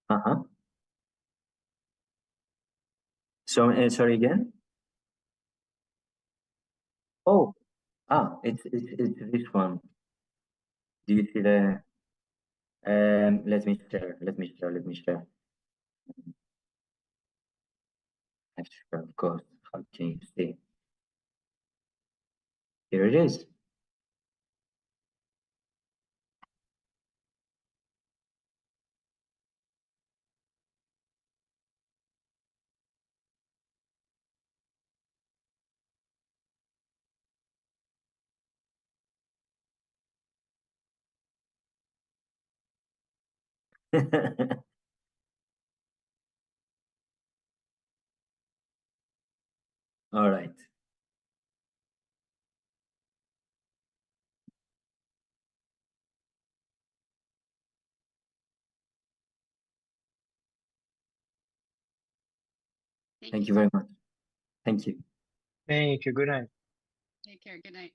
Uh-huh. So, sorry again? Oh, it's this one. Do you see the? Let me share. Let me share. Let me share. I have to share, of course. How can you see? Here it is. All right. Thank you very much. Thank you. Thank you. Good night. Take care. Good night.